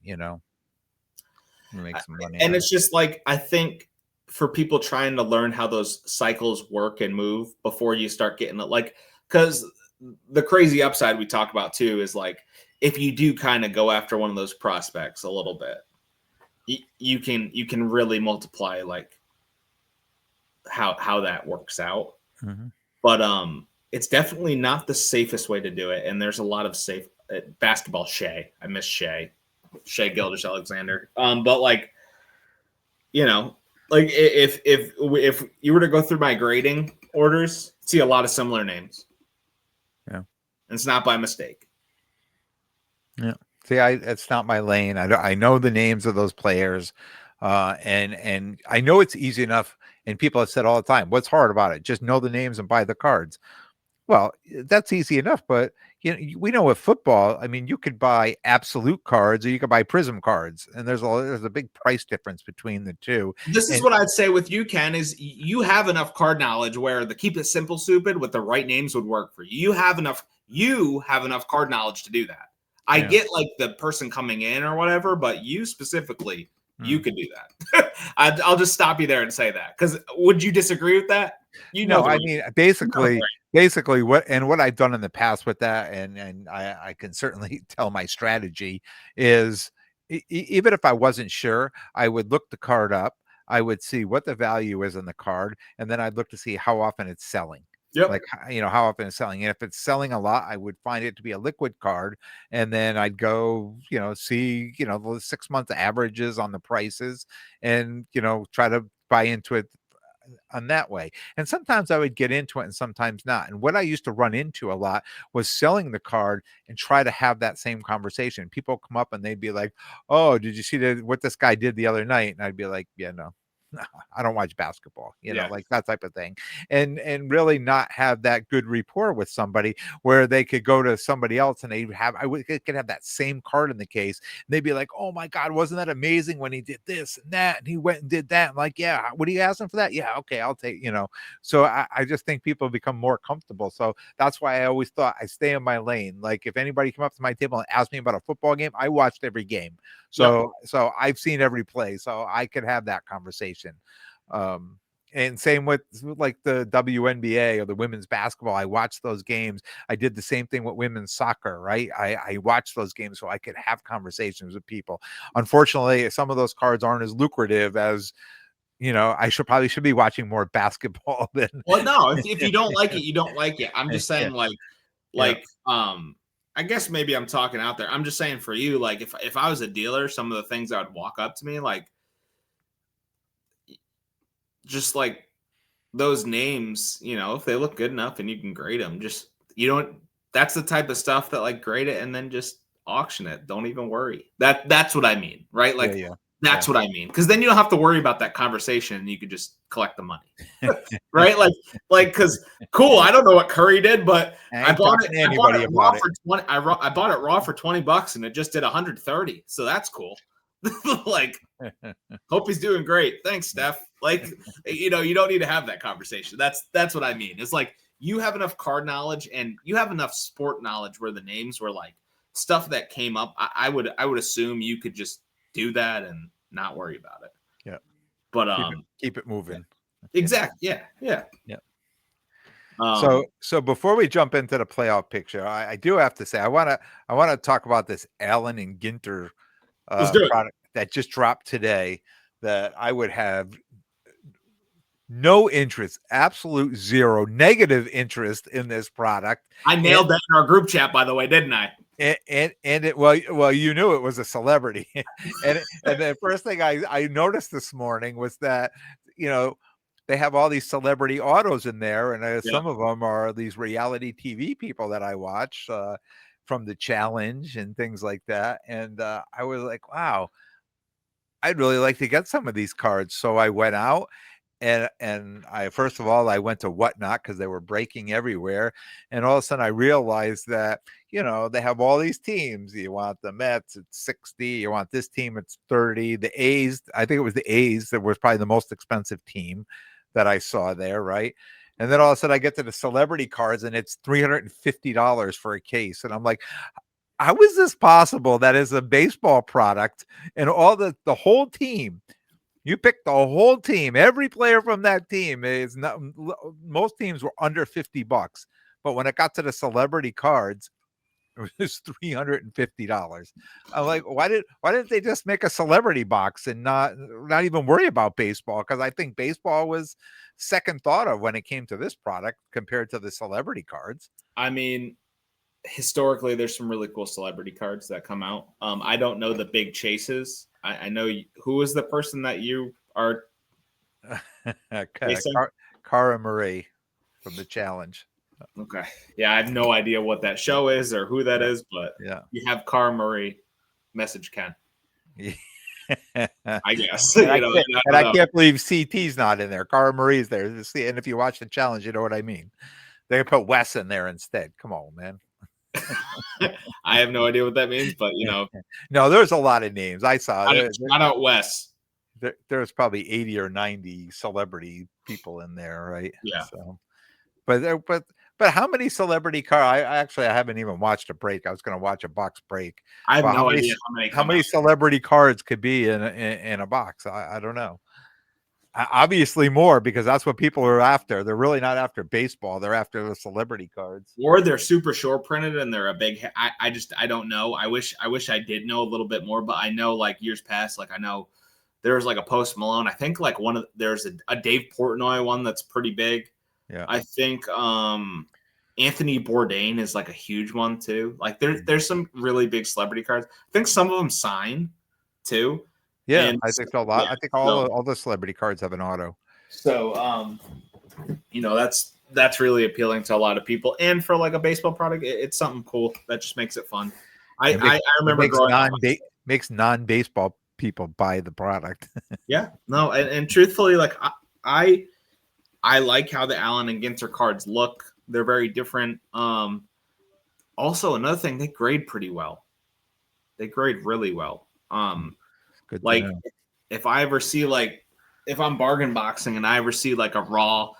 make some money And on. it's just like, I think for people trying to learn how those cycles work and move before you start getting it, like, because the crazy upside we talk about too is like, if you do kind of go after one of those prospects a little bit, you can really multiply like how that works out. Mm-hmm. But it's definitely not the safest way to do it. And there's a lot of safe basketball. I miss Shea Gilgeous-Alexander. But like, like if you were to go through my grading orders, see a lot of similar names. Yeah, and it's not by mistake. Yeah. See, it's not my lane. I know the names of those players, and I know it's easy enough. And people have said all the time, "What's hard about it? Just know the names and buy the cards." Well, that's easy enough, but we know with football, I mean, you could buy absolute cards or you could buy prism cards, and there's a big price difference between the two. This is what I'd say with you, Ken, is you have enough card knowledge where the keep it simple stupid with the right names would work for you. You have enough card knowledge to do that. I get like the person coming in or whatever, but you specifically, you could do that. I'll just stop you there and say that, because would you disagree with that? No, I mean, basically what I've done in the past with that, and I can certainly tell my strategy is even if I wasn't sure, I would look the card up, I would see what the value is in the card, and then I'd look to see how often it's selling. Yep. Like, how often it's selling. And if it's selling a lot, I would find it to be a liquid card. And then I'd go, see, the 6 month averages on the prices and, try to buy into it on that way. And sometimes I would get into it and sometimes not. And what I used to run into a lot was selling the card and try to have that same conversation. People come up and they'd be like, "Oh, did you see what this guy did the other night?" And I'd be like, "Yeah, no. I don't watch basketball," like that type of thing. And really not have that good rapport with somebody where they could go to somebody else and could have that same card in the case. And they'd be like, "Oh my God, wasn't that amazing when he did this and that? And he went and did that." I'm like, "Yeah, what are you asking for that? Yeah, okay, I'll take," So I just think people become more comfortable. So that's why I always thought I stay in my lane. Like if anybody came up to my table and asked me about a football game, I watched every game. So I've seen every play, so I could have that conversation. And same with like the WNBA or the women's basketball. I watched those games. I did the same thing with women's soccer, right? I watched those games so I could have conversations with people. Unfortunately, some of those cards aren't as lucrative as, I probably should be watching more basketball than. Well, no, if you don't like it, you don't like it. I'm just saying, I guess maybe I'm talking out there. I'm just saying for you, like if I was a dealer, some of the things that would walk up to me, like just like those names, if they look good enough and you can grade them, just that's the type of stuff that like grade it and then just auction it. Don't even worry. That's what I mean, right? Like that's what I mean. Because then you don't have to worry about that conversation and you could just collect the money. Right? Like because cool, I don't know what Curry did, but I bought it raw for 20. I bought it raw for $20 and it just did 130. So that's cool. Like, hope he's doing great. Thanks, Steph. Like, you don't need to have that conversation. That's what I mean. It's like you have enough card knowledge and you have enough sport knowledge where the names were like stuff that came up. I would assume you could just do that and not worry about it. Yeah. But keep it moving. Exactly. Yeah. So before we jump into the playoff picture, I do have to say I want to talk about this Allen and Ginter product that just dropped today that I would have no interest, absolute zero, negative interest in this product. I nailed that in our group chat, by the way, didn't I? And it well you knew it was a celebrity. and the first thing I noticed this morning was that they have all these celebrity autos in there, and Yeah. some of them are these reality TV people that I watch from the challenge and things like that. And I was like, wow, I'd really like to get some of these cards. So I went out and I first of all I went to Whatnot because they were breaking everywhere, and all of a sudden I realized that they have all these teams. You want the Mets, it's 60. You want this team, it's 30. The A's, I think it was the A's that was probably the most expensive team that I saw there, right? And then all of a sudden I get to the celebrity cards and it's $350 for a case, and I'm like, how is this possible? That is a baseball product, and all the whole team. You picked the whole team. Every player from that team is not. Most teams were under $50, but when it got to the celebrity cards, it was $350. I'm like, why didn't they just make a celebrity box and not even worry about baseball? Because I think baseball was second thought of when it came to this product compared to the celebrity cards. I mean, historically, there's some really cool celebrity cards that come out. I don't know the big chases. I know who was the person that you are chasing. Cara Marie from the challenge. Okay, yeah, I have no idea what that show is or who that Yeah, is, but yeah. you have Cara Marie. Message Ken, and I guess. I I can't, and don't I know. can't believe CT's not in there. Cara Marie's there. See, and if you watch the challenge, you know what I mean. They put Wes in there instead. Come on, man. I have no idea what that means, but No, there's a lot of names. I saw shout out Wes. there's probably 80 or 90 celebrity people in there, right? Yeah. So, but how many celebrity car? I haven't even watched a break. I was going to watch a box break. I have But no idea how many how come many out. celebrity cards could be in a box? I don't know. Obviously more, because that's what people are after. They're really not after baseball. They're after the celebrity cards. Or they're super short printed and they're a big. I don't know. I wish I did know a little bit more, but I know like years past, like I know there's like a Post Malone. I think like there's a Dave Portnoy one that's pretty big. Yeah. I think Anthony Bourdain is like a huge one too. Like there's some really big celebrity cards. I think some of them sign too. Yeah, And I think so a lot. yeah, I think so all the celebrity cards have an auto. so that's really appealing to a lot of people. And for like a baseball product, it's something cool that just makes it fun. I It remember growing up. makes non-baseball people buy the product. Yeah, no, and truthfully, like I like how the Allen and Ginter cards look. They're very different. Also, another thing, they grade pretty well. They grade really well. Good to Like know. if I ever see like if I'm bargain boxing and I ever see like a raw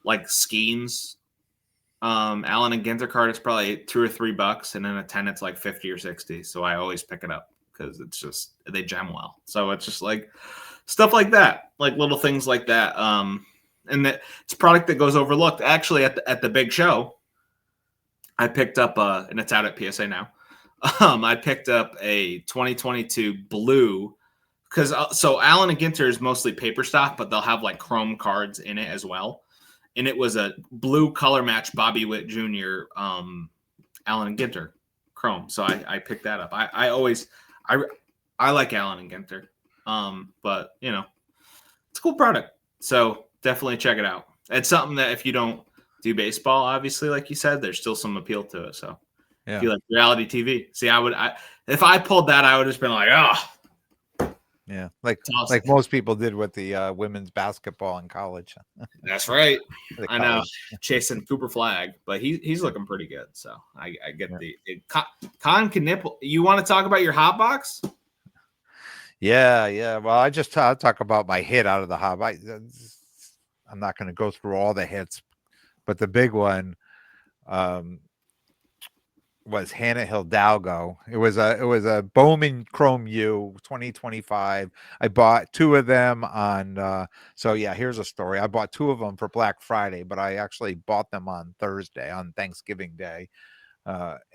like schemes, Allen and Ginter card is probably $2 or $3, and then a 10 it's like 50 or 60. So I always pick it up because it's just they gem well. So it's just like stuff like that, like little things like that. And that it's a product that goes overlooked. Actually, at the big show, I picked up and it's out at PSA now. I picked up a 2022 blue because so Allen and Ginter is mostly paper stock, but they'll have like chrome cards in it as well. And it was a blue color match Bobby Witt Jr. Allen and Ginter chrome. So I picked that up. I like Allen and Ginter, but it's a cool product. So definitely check it out. It's something that if you don't do baseball, obviously, like you said, there's still some appeal to it. So if you like reality TV, see, if I pulled that, I would have just been like, oh, yeah, like most people did with the women's basketball in college. That's right. I know, college. chasing Cooper Flag, but he's looking pretty good. So I get Con can nipple. You want to talk about your hot box? Yeah. Well, I'll talk about my hit out of the hot. I'm not going to go through all the hits, but the big one was Hannah Hidalgo. It was a Bowman Chrome U 2025. I bought two of them on so yeah, here's a story. I bought two of them for Black Friday, but I actually bought them on Thursday, on Thanksgiving Day.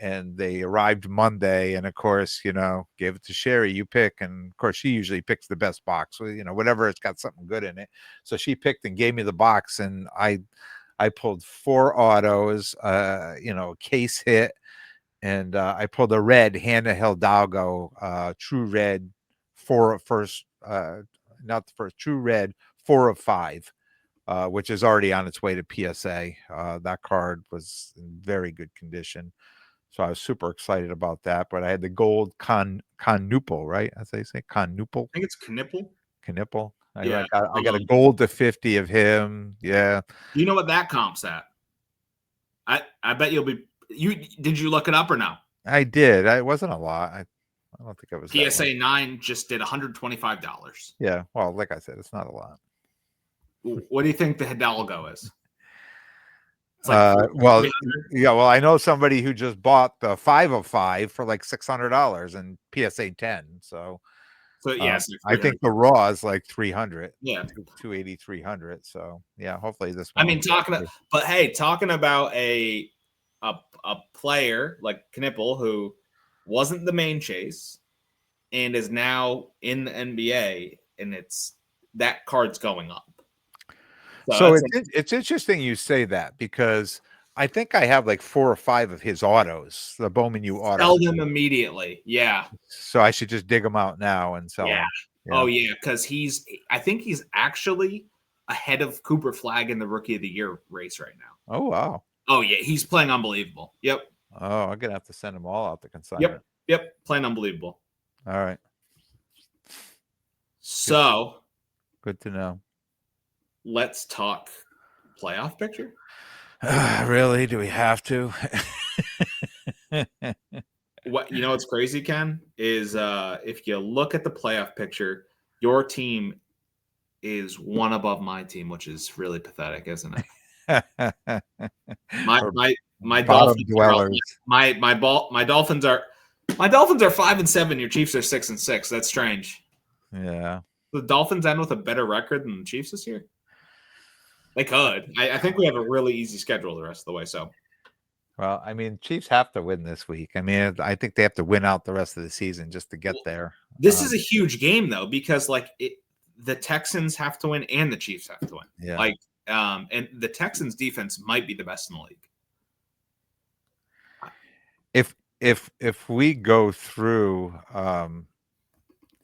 And they arrived Monday, and of course, gave it to Sherry. You pick, and of course, she usually picks the best box. So, whatever, it's got something good in it. So she picked and gave me the box, and I pulled four autos, case hit, and I pulled a red Hannah Hidalgo, true red, not the first, true red, 4 of 5. which is already on its way to PSA. That card was in very good condition. So I was super excited about that. But I had the gold Connuple, right? As they say, Connuple. I think it's Knipple. Knipple. Yeah. I got a gold to 50 of him. Yeah. You know what that comp's at? I bet you'll be. Did you look it up or no? I did. It wasn't a lot. I don't think it was that much. PSA 9 just did $125. Yeah. Well, like I said, it's not a lot. What do you think the Hidalgo is? It's like Well, 300. yeah. Well, I know somebody who just bought the 505 for like $600 and PSA 10. So So yeah, it's like I 300. think the raw is like 300. Yeah. 280, 300. So yeah, hopefully this I one. mean, talking about a player like Knipple who wasn't the main chase and is now in the NBA, and that card's going up. So it's interesting you say that, because I think I have like 4 or 5 of his autos, the Bowman U autos. Sell them immediately. Yeah. So I should just dig them out now and sell them. Yeah. Oh yeah, because I think he's actually ahead of Cooper Flagg in the Rookie of the Year race right now. Oh wow. Oh yeah, he's playing unbelievable. Yep. Oh, I'm gonna have to send them all out to consignment. Yep. Playing unbelievable. All right. So good to know. Let's talk playoff picture. Really? Do we have to? What's crazy, Ken, is if you look at the playoff picture, your team is one above my team, which is really pathetic, isn't it? my Dolphins dwellers. My Dolphins are 5-7. Your Chiefs are 6-6. That's strange. Yeah. The Dolphins end with a better record than the Chiefs this year. They could. I think we have a really easy schedule the rest of the way. So, well, I mean, Chiefs have to win this week. I mean, I think they have to win out the rest of the season just to get there. This is a huge game though, because the Texans have to win and the Chiefs have to win. Yeah. And the Texans defense might be the best in the league. If we go through,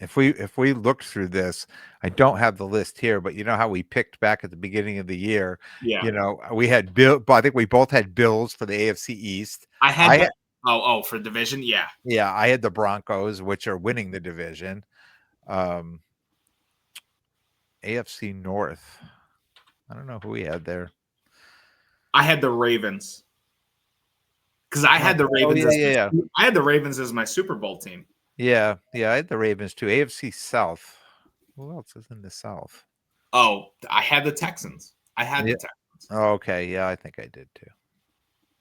if we look through this, I don't have the list here, but you know how we picked back at the beginning of the year. Yeah. You know, we had Bill, but I think we both had Bills for the AFC East. I had for division, yeah. Yeah, I had the Broncos, which are winning the division. AFC North. I don't know who we had there. I had the Ravens. Because I had the Ravens. I had the Ravens as my Super Bowl team. Yeah, I had the Ravens too. AFC South. Who else is in the South? Oh, I had the Texans. The Texans. Oh, okay. Yeah, I think I did too.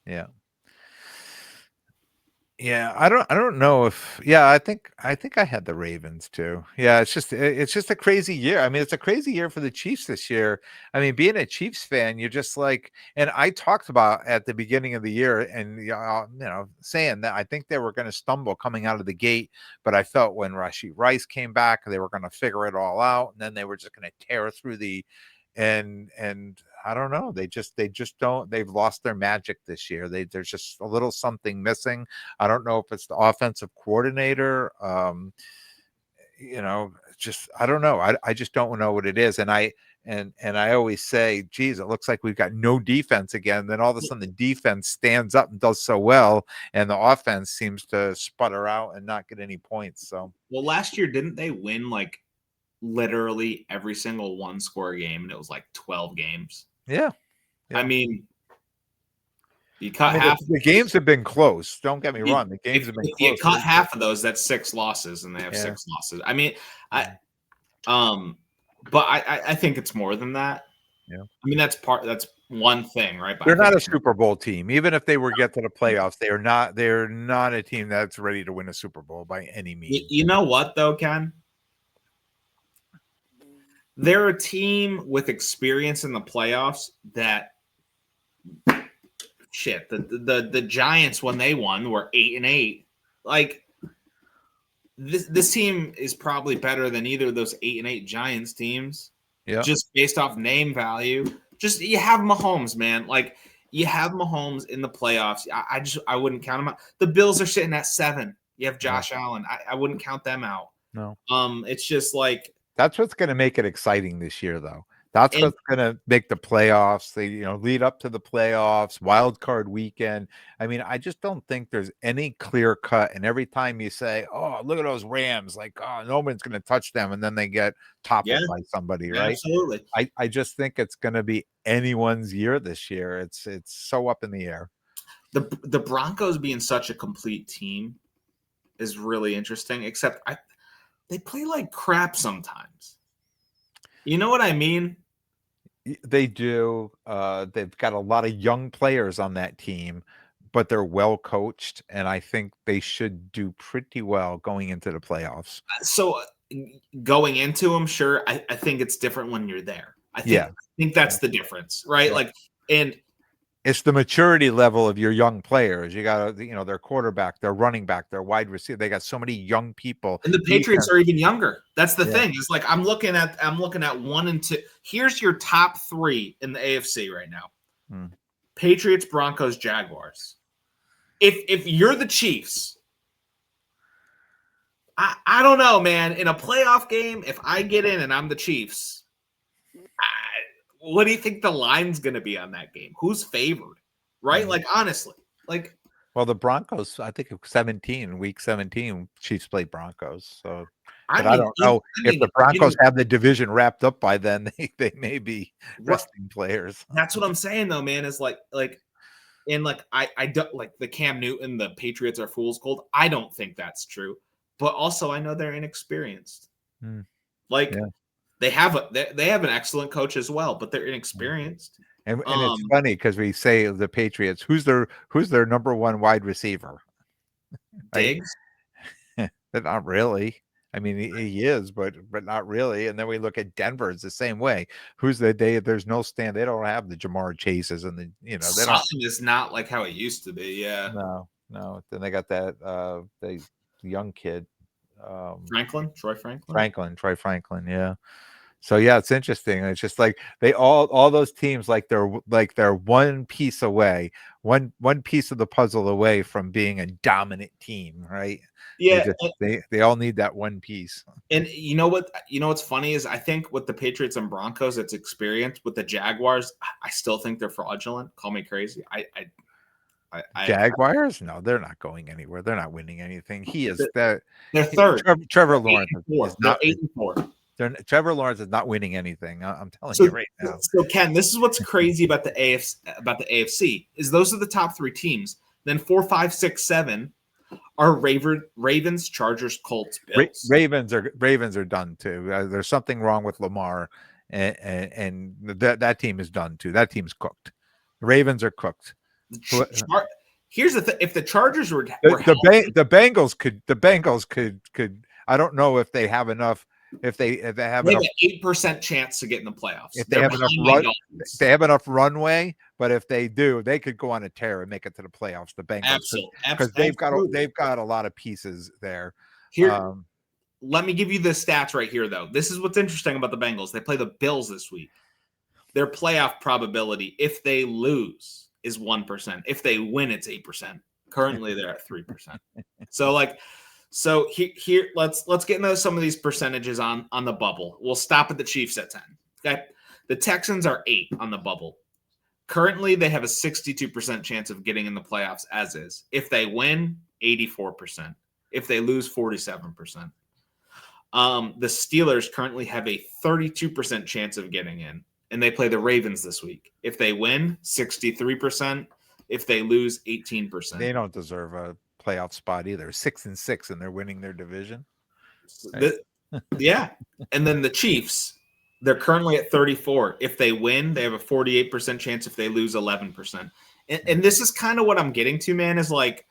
Yeah. Yeah, I don't know if I think I had the Ravens too. Yeah, it's just a crazy year. I mean, it's a crazy year for the Chiefs this year. I mean, being a Chiefs fan, you're just like, and I talked about at the beginning of the year, and saying that I think they were going to stumble coming out of the gate, but I felt when Rashee Rice came back, they were going to figure it all out, and then they were just going to tear through and I don't know. They just don't. They've lost their magic this year. There's just a little something missing. I don't know if it's the offensive coordinator. Just I don't know. I just don't know what it is. And I always say, geez, it looks like we've got no defense again. Then all of a sudden the defense stands up and does so well, and the offense seems to sputter out and not get any points. So last year, didn't they win like literally every single one-score game, and it was like 12 games? Yeah. I mean, you cut half. The games have been close. Don't get me wrong. The games have been close. You cut half of those. That's 6 losses, and they have 6 losses. I mean, but I think it's more than that. Yeah. I mean, that's one thing, right? But they're not a Super Bowl team. Even if they were get to the playoffs, they're not a team that's ready to win a Super Bowl by any means. You know what, though, Ken? They're a team with experience in the playoffs that the Giants, when they won, were 8-8. Like this team is probably better than either of those 8-8 Giants teams. Yeah. Just based off name value. Just you have Mahomes, man. Like you have Mahomes in the playoffs. I wouldn't count them out. The Bills are sitting at 7. You have Josh Allen. I wouldn't count them out. No. It's just like that's what's going to make it exciting this year, though. That's And what's gonna make the playoffs. They, lead up to the playoffs, wild card weekend. I mean, I just don't think there's any clear cut. And every time you say, "Oh, look at those Rams," like, "Oh, no one's gonna touch them," and then they get yeah, toppled by somebody, right? absolutely. I just think it's gonna be anyone's year this year. It's so up in the air. The Broncos being such a complete team is really interesting. Except they play like crap sometimes. You know what I mean? They do. They've got a lot of young players on that team, but they're well coached, and I think they should do pretty well going into the playoffs. So going into them, sure. I think it's different when you're there. Yeah, I think that's the difference, right? yeah. Like, and It's the maturity level of your young players. You got their quarterback, their running back, their wide receiver. They got so many young people. and the Patriots Defense. are even younger. That's the Yeah. thing. It's like I'm looking at 1 and 2. Here's your top 3 in the AFC right now: Hmm. Patriots, Broncos, Jaguars. If you're the Chiefs, I don't know, man. In a playoff game, if I get in and I'm the Chiefs, what do you think the line's going to be on that game? Who's favored? Right? Mhm. Like, honestly, like, Well, the Broncos, I think it was 17, week 17, Chiefs played Broncos. So, I but I mean, don't know I if mean, the Broncos getting have the division wrapped up by then. They may be what resting players. that's what I'm saying though, man. Is like, and like I don't like the Cam Newton, the Patriots are fools gold. I don't think that's true, but also I know they're inexperienced. Hmm. Like Yeah. they have an excellent coach as well, but they're inexperienced. And it's funny because we say the Patriots, who's their number one wide receiver, right? Diggs, But not really. I mean, he is, but not really. And then we look at Denver; it's the same way. Who's the day? There's no stand. They don't have the Jamar Chases and they don't. Sutton is not like how it used to be. Yeah, No, no. Then they got that the young kid, um, Troy Franklin. Troy Franklin. Yeah. So yeah, it's interesting. It's just like they all those teams like they're one piece away, one piece of the puzzle away from being a dominant team, right? They Yeah, just they all need that one piece. and you know what? You know what's funny is I think with the Patriots and Broncos, it's experience. With the Jaguars, I still think they're fraudulent. Call me crazy. I Jaguars? No, they're not going anywhere. They're not winning anything. He is that they're third. Trevor They're Lawrence is They're not 8-4. Trevor Lawrence is not winning anything. I'm telling you So, right now. so Ken, this is what's crazy about the AFC is those are the top 3 teams. Then 4, 5, 6, 7 are Ravens, Chargers, Colts, Bills. Ravens are done too. There's something wrong with Lamar, and that team is done too. That team's cooked. The Ravens are cooked. Here's the thing: if the Chargers were The Bengals could. I don't know if they have enough. If they have they have enough. an 8% chance to get in the playoffs. If they They're have enough behind run, my they have enough runway. But if they do, they could go on a tear and make it to the playoffs. The Bengals, because they've got a lot of pieces there. Here, let me give you the stats right here, though. This is what's interesting about the Bengals. They play the Bills this week. Their playoff probability, if they lose, is 1%. If they win, it's 8%. Currently, they're at 3%. So here, let's get into some of these percentages on the bubble. We'll stop at the Chiefs at 10. Okay, the Texans are 8 on the bubble. Currently, they have a 62% chance of getting in the playoffs as is. If they win, 84%. If they lose, 47%. The Steelers currently have a 32% chance of getting in, and they play the Ravens this week. If they win, 63%. If they lose, 18%. They don't deserve a playoff spot either. 6-6, and they're winning their division. Right? Yeah. And then the Chiefs, they're currently at 34. If they win, they have a 48% chance. If they lose, 11%. And this is kind of what I'm getting to, man, is like,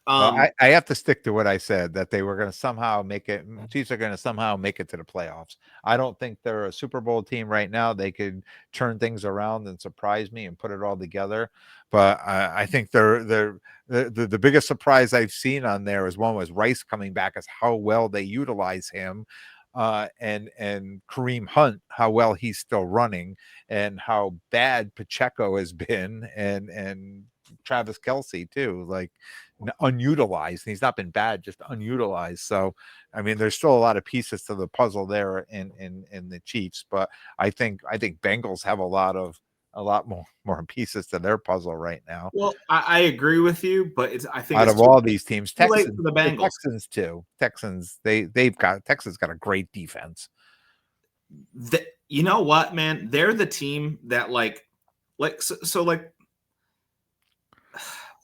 well, I have to stick to what I said, that they were going to somehow make it. Chiefs are going to somehow make it to the playoffs. I don't think they're a Super Bowl team right now. They could turn things around and surprise me and put it all together. But I think the biggest surprise I've seen on there is one was Rice coming back, as how well they utilize him. and Kareem Hunt, how well he's still running, and how bad Pacheco has been, and Travis Kelsey too, like unutilized. He's not been bad, just unutilized. So, I mean, there's still a lot of pieces to the puzzle there in the Chiefs, but I think Bengals have a lot more pieces to their puzzle right now. Well, I agree with you, but I think Out it's of all these teams, too late Texans, for the the Bengals. Texans too. They've got Texans got a great defense. You know what, man? They're the team that like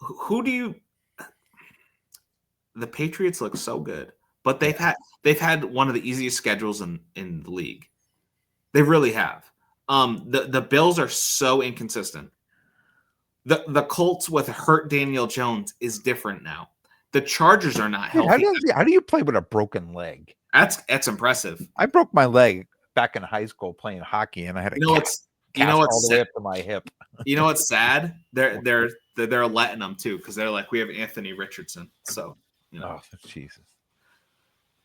who do you? The Patriots look so good, but they've had one of the easiest schedules in the league. They really have. The Bills are so inconsistent. The Colts with hurt Daniel Jones is different now. The Chargers are not Dude, healthy. how do you play with a broken leg? That's impressive. I broke my leg back in high school playing hockey, and I had a You know what's you know cast all what's the way up to my hip. you know what's sad? They're letting them too because they're like we have Anthony Richardson. So Oh, Jesus.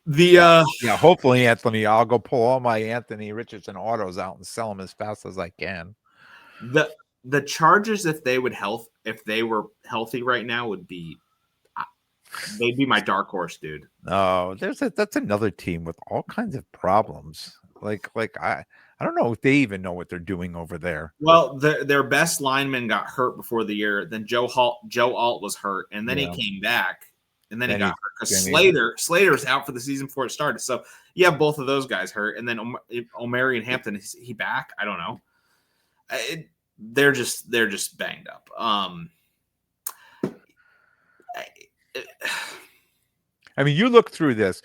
the Yeah, hopefully, Anthony, I'll go pull all my Anthony Richardson autos out and sell them as fast as I can. the Chargers if they were healthy right now would be they'd be my dark horse, dude. No, that's another team with all kinds of problems. I don't know if they even know what they're doing over there. Well, their best lineman got hurt before the year. Then Joe Alt was hurt, and then he Yeah. came back, and then he Then got he hurt because then he Slater's out for the season before it started. So you have both of those guys hurt, and then Omari and Hampton is he back? I don't know. They're just banged up. I mean, you look through this.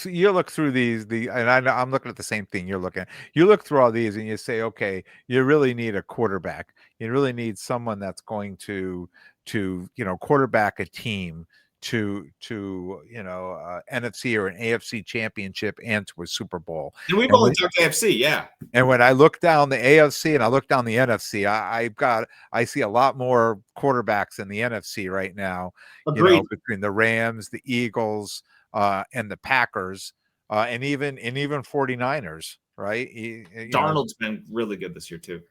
You look through and I'm looking at the same thing you're looking at. You look through all these, and you say, okay, you really need a quarterback. You really need someone that's going to quarterback a team to NFC or an AFC championship and to a Super Bowl. And we've And only talked AFC, yeah. And when I look down the AFC and I look down the NFC, I see a lot more quarterbacks in the NFC right now, Agreed. between the Rams, the Eagles, and the Packers, and even 49ers, right? Darnold's been really good this year too.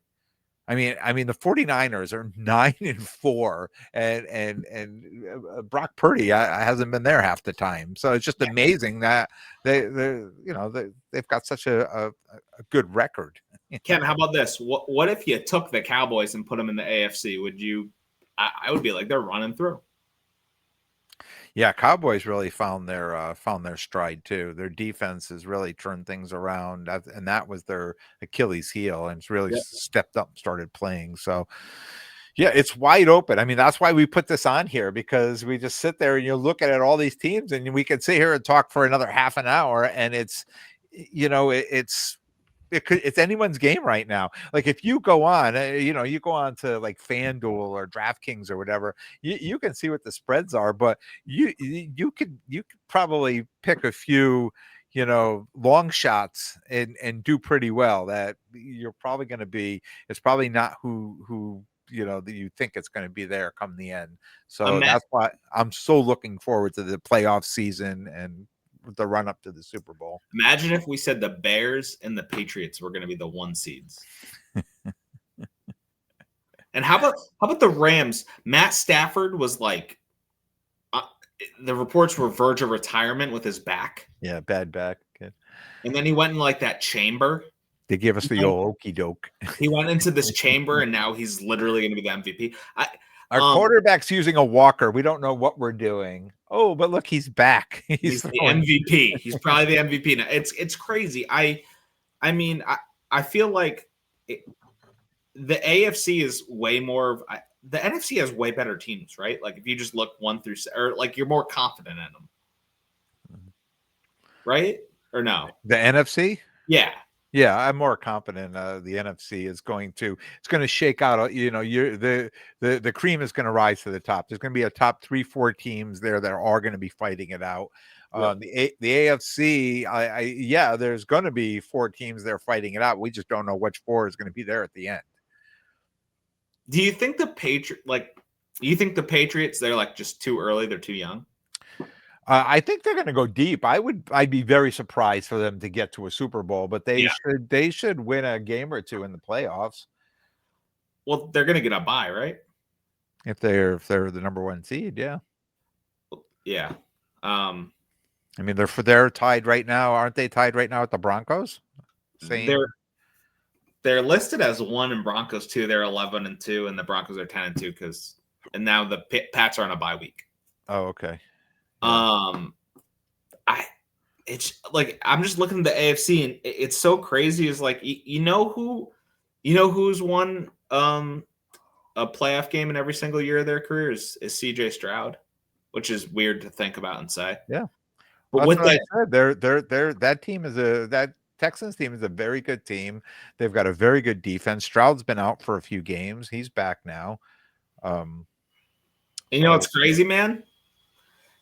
I mean the 49ers are 9-4 and Brock Purdy hasn't been there half the time. So it's just amazing that they've got such a good record. Ken, how about this? What if you took the Cowboys and put them in the AFC? Would you I would be like they're running through. Yeah, Cowboys really found their stride too. Their defense has really turned things around, and that was their Achilles heel, and it's really stepped up and started playing. So, yeah, it's wide open. I mean, that's why we put this on here, because we just sit there and you look at all these teams, and we can sit here and talk for another half an hour, and it's it's anyone's game right now. Like if you go on, you go on to like FanDuel or DraftKings or whatever, you can see what the spreads are, but you could probably pick a few, long shots and do pretty well. That you're probably going to be. It's probably not who that you think it's going to be there come the end. So that's why I'm so looking forward to the playoff season and the run up to the Super Bowl. Imagine if we said the Bears and the Patriots were going to be the 1 seeds. And how about the Rams? Matt Stafford was like, the reports were verge of retirement with his back. Yeah, bad back. Good. And then he went in like that chamber. They give us the old okey doke. He went into this chamber, and now he's literally going to be the MVP. Our quarterback's using a walker. We don't know what we're doing. Oh, but look, he's back. He's the MVP. He's probably the MVP now. It's crazy. I mean, I feel like the AFC is way more. The NFC has way better teams, right? Like if you just look 1 through, or like you're more confident in them, right? Or no? The NFC? Yeah. Yeah, I'm more confident the NFC is going to shake out. The cream is going to rise to the top. There's going to be a top 3-4 teams there that are going to be fighting it out. The AFC, there's going to be 4 teams there fighting it out. We just don't know which 4 is going to be there at the end. Do you think the Patriots they're like just too early? They're too young. I think they're going to go deep. I'd be very surprised for them to get to a Super Bowl, but Yeah. they should win a game or two in the playoffs Well, they're going to get a bye, right? if they're the number one seed. Yeah, Yeah. I mean they're tied right now, aren't they? Tied right now with the Broncos. They're Same. they're listed as 1 and Broncos 2. They're 11-2, and the Broncos are 10-2 and now the Pats are on a bye week. Oh, okay. Yeah. I it's like I'm just looking at the AFC, and it's so crazy. Is like you know who's won a playoff game in every single year of their career is CJ Stroud, which is weird to think about and say. Yeah. But Well, that's with what I that, said. That team is that Texans team is a very good team. They've got a very good defense. Stroud's been out for a few games. He's back now. you know, So it's crazy, man.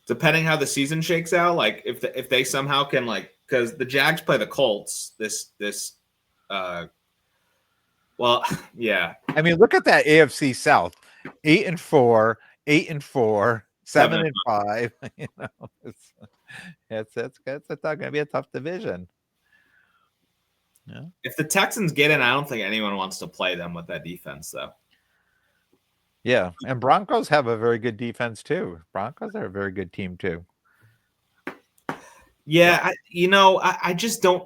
Depending how the season shakes out, like if they somehow can because the Jags play the Colts well, yeah, I mean, look at that AFC South: 8-4, 8-4, 7. 7-5. You know, it's going to be a tough division. Yeah. If the Texans get in, I don't think anyone wants to play them with that defense, though. Yeah, and Broncos have a very good defense too. Broncos are a very good team too. Yeah, I just don't.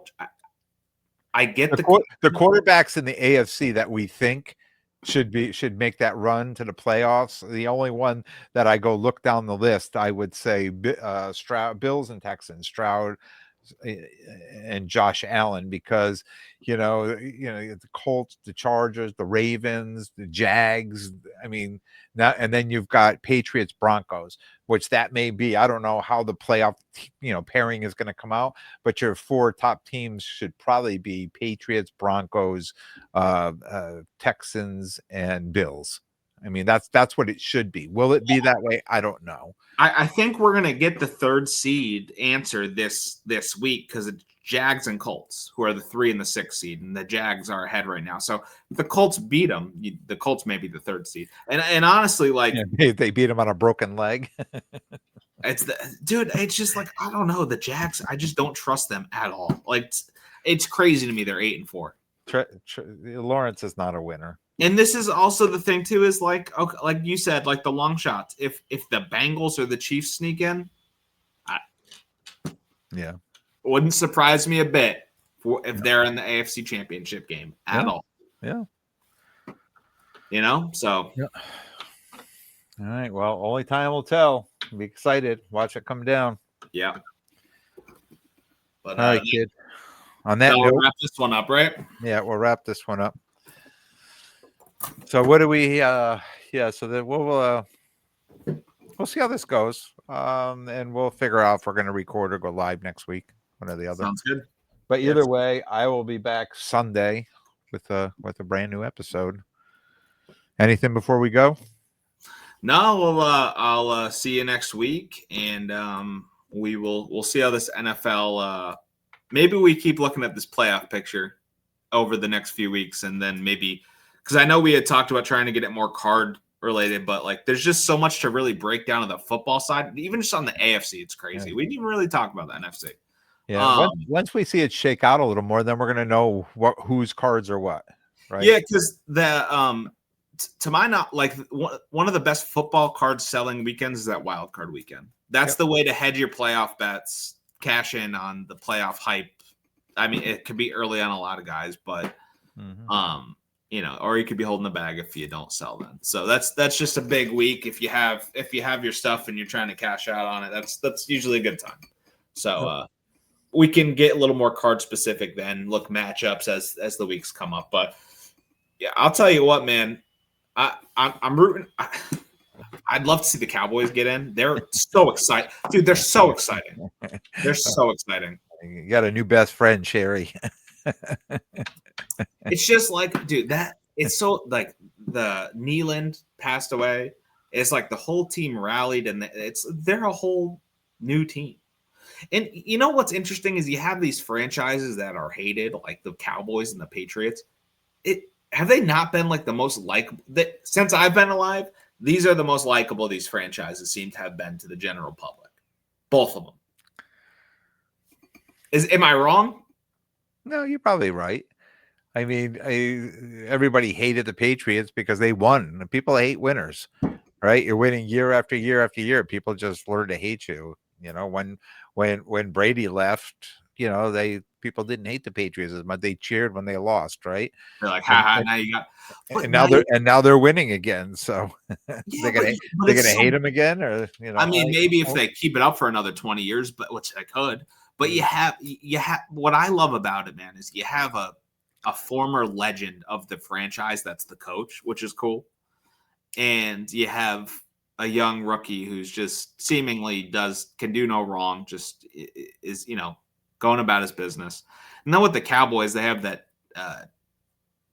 I get the quarterbacks in the AFC that we think should make that run to the playoffs. The only one that I go look down the list, I would say Stroud, Bills and Texans, Stroud and Josh Allen, because the Colts, the Chargers, the Ravens, the Jags. I mean, now and then you've got Patriots, Broncos, which that may be. I don't know how the playoff pairing is going to come out, but your 4 top teams should probably be Patriots, Broncos, Texans, and Bills. I mean, that's what it should be. Will it be that way? I don't know. I think we're gonna get the 3rd seed answer this week because it's Jags and Colts, who are the 3 and the 6 seed, and the Jags are ahead right now. So if the Colts beat them, the Colts may be the 3rd seed. And honestly, like they beat them on a broken leg. Dude, it's just like I don't know the Jags. I just don't trust them at all. Like it's crazy to me. They're 8-4. Lawrence is not a winner. And this is also the thing too, is like, okay, like you said, like the long shots. If the Bengals or the Chiefs sneak in, wouldn't surprise me a bit if they're in the AFC Championship game at all. Yeah. So. Yeah. All right. Well, only time will tell. Be excited. Watch it come down. Yeah. But, all right, kid. On that note, we'll wrap this one up, right? Yeah, we'll wrap this one up. So what do we so then we'll see how this goes. And we'll figure out if we're going to record or go live next week, one or the other. Sounds good. But either way, I will be back Sunday with a brand new episode. Anything before we go? No, well, I'll see you next week, and we'll see how this NFL. Maybe we keep looking at this playoff picture over the next few weeks, and then maybe because I know we had talked about trying to get it more card related, but like there's just so much to really break down on the football side, even just on the AFC. It's crazy. Yeah. We didn't even really talk about the NFC. Yeah, once we see it shake out a little more, then we're gonna know whose cards are what, right? Yeah, because the to my not like one of the best football card selling weekends is that wild card weekend. That's the way to hedge your playoff bets, cash in on the playoff hype. I mean, it could be early on a lot of guys, but or you could be holding the bag if you don't sell then. So that's just a big week if you have your stuff and you're trying to cash out on it. That's usually a good time. So we can get a little more card specific then, look matchups as the weeks come up. But yeah, I'll tell you what, man. I'm rooting. I'd love to see the Cowboys get in. They're so excited, dude. They're so exciting. They're so exciting. You got a new best friend, Sherry. It's just like, dude, that it's so like the Nealand passed away. It's like the whole team rallied, and they're a whole new team. And you know what's interesting is you have these franchises that are hated, like the Cowboys and the Patriots. Have they not been like the most likable since I've been alive? These are the most likable these franchises seem to have been to the general public. Both of them. Am I wrong? No, you're probably right. I mean, everybody hated the Patriots because they won. And people hate winners, right? You're winning year after year after year. People just learn to hate you. You know, when Brady left, people didn't hate the Patriots as much. They cheered when they lost, right? They're like, And haha, now you got. But now they're winning again. So yeah, they're but gonna it's hate them again, or I mean, maybe if they keep it up for another 20 years, but which they could. But you have what I love about it, man, is you have a former legend of the franchise that's the coach, which is cool. And you have a young rookie who's just seemingly can do no wrong, just is going about his business. And then with the Cowboys, they have that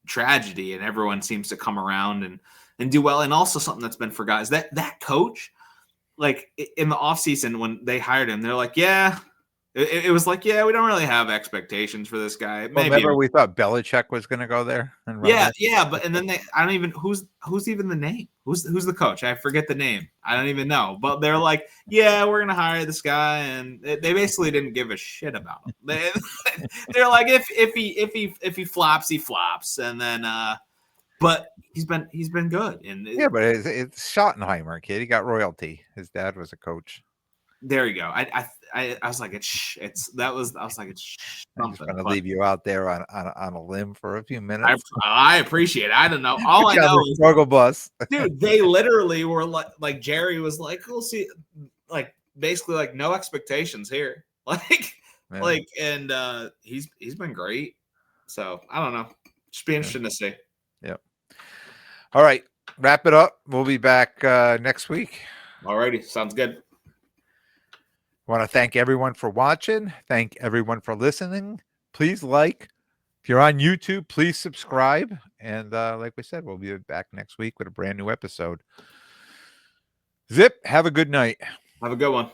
tragedy, and everyone seems to come around and do well. And also something that's been forgotten is that coach, like in the offseason when they hired him, they're like, yeah, it was like, yeah, we don't really have expectations for this guy. Well, remember we thought Belichick was going to go there and run that? Yeah, but and then I don't even who's even the name? Who's the coach? I forget the name. I don't even know. But they're like, yeah, we're gonna hire this guy, and they basically didn't give a shit about him. They're like, if he flops, he flops, and then but he's been good. And yeah, but it's Schottenheimer, kid. He got royalty. His dad was a coach. There you go. I was like, it's I was like, it's something. I'm just going to leave you out there on a limb for a few minutes. I appreciate it. I don't know. All I know is struggle bus. Dude, they literally were like Jerry was like, we'll see, like basically like no expectations here. And he's been great. So I don't know. Just be interesting to see. Yep. All right. Wrap it up. We'll be back next week. Alrighty. Sounds good. I want to thank everyone for watching. Thank everyone for listening. Please like. If you're on YouTube, please subscribe. And like we said, we'll be back next week with a brand new episode. Zip, have a good night. Have a good one.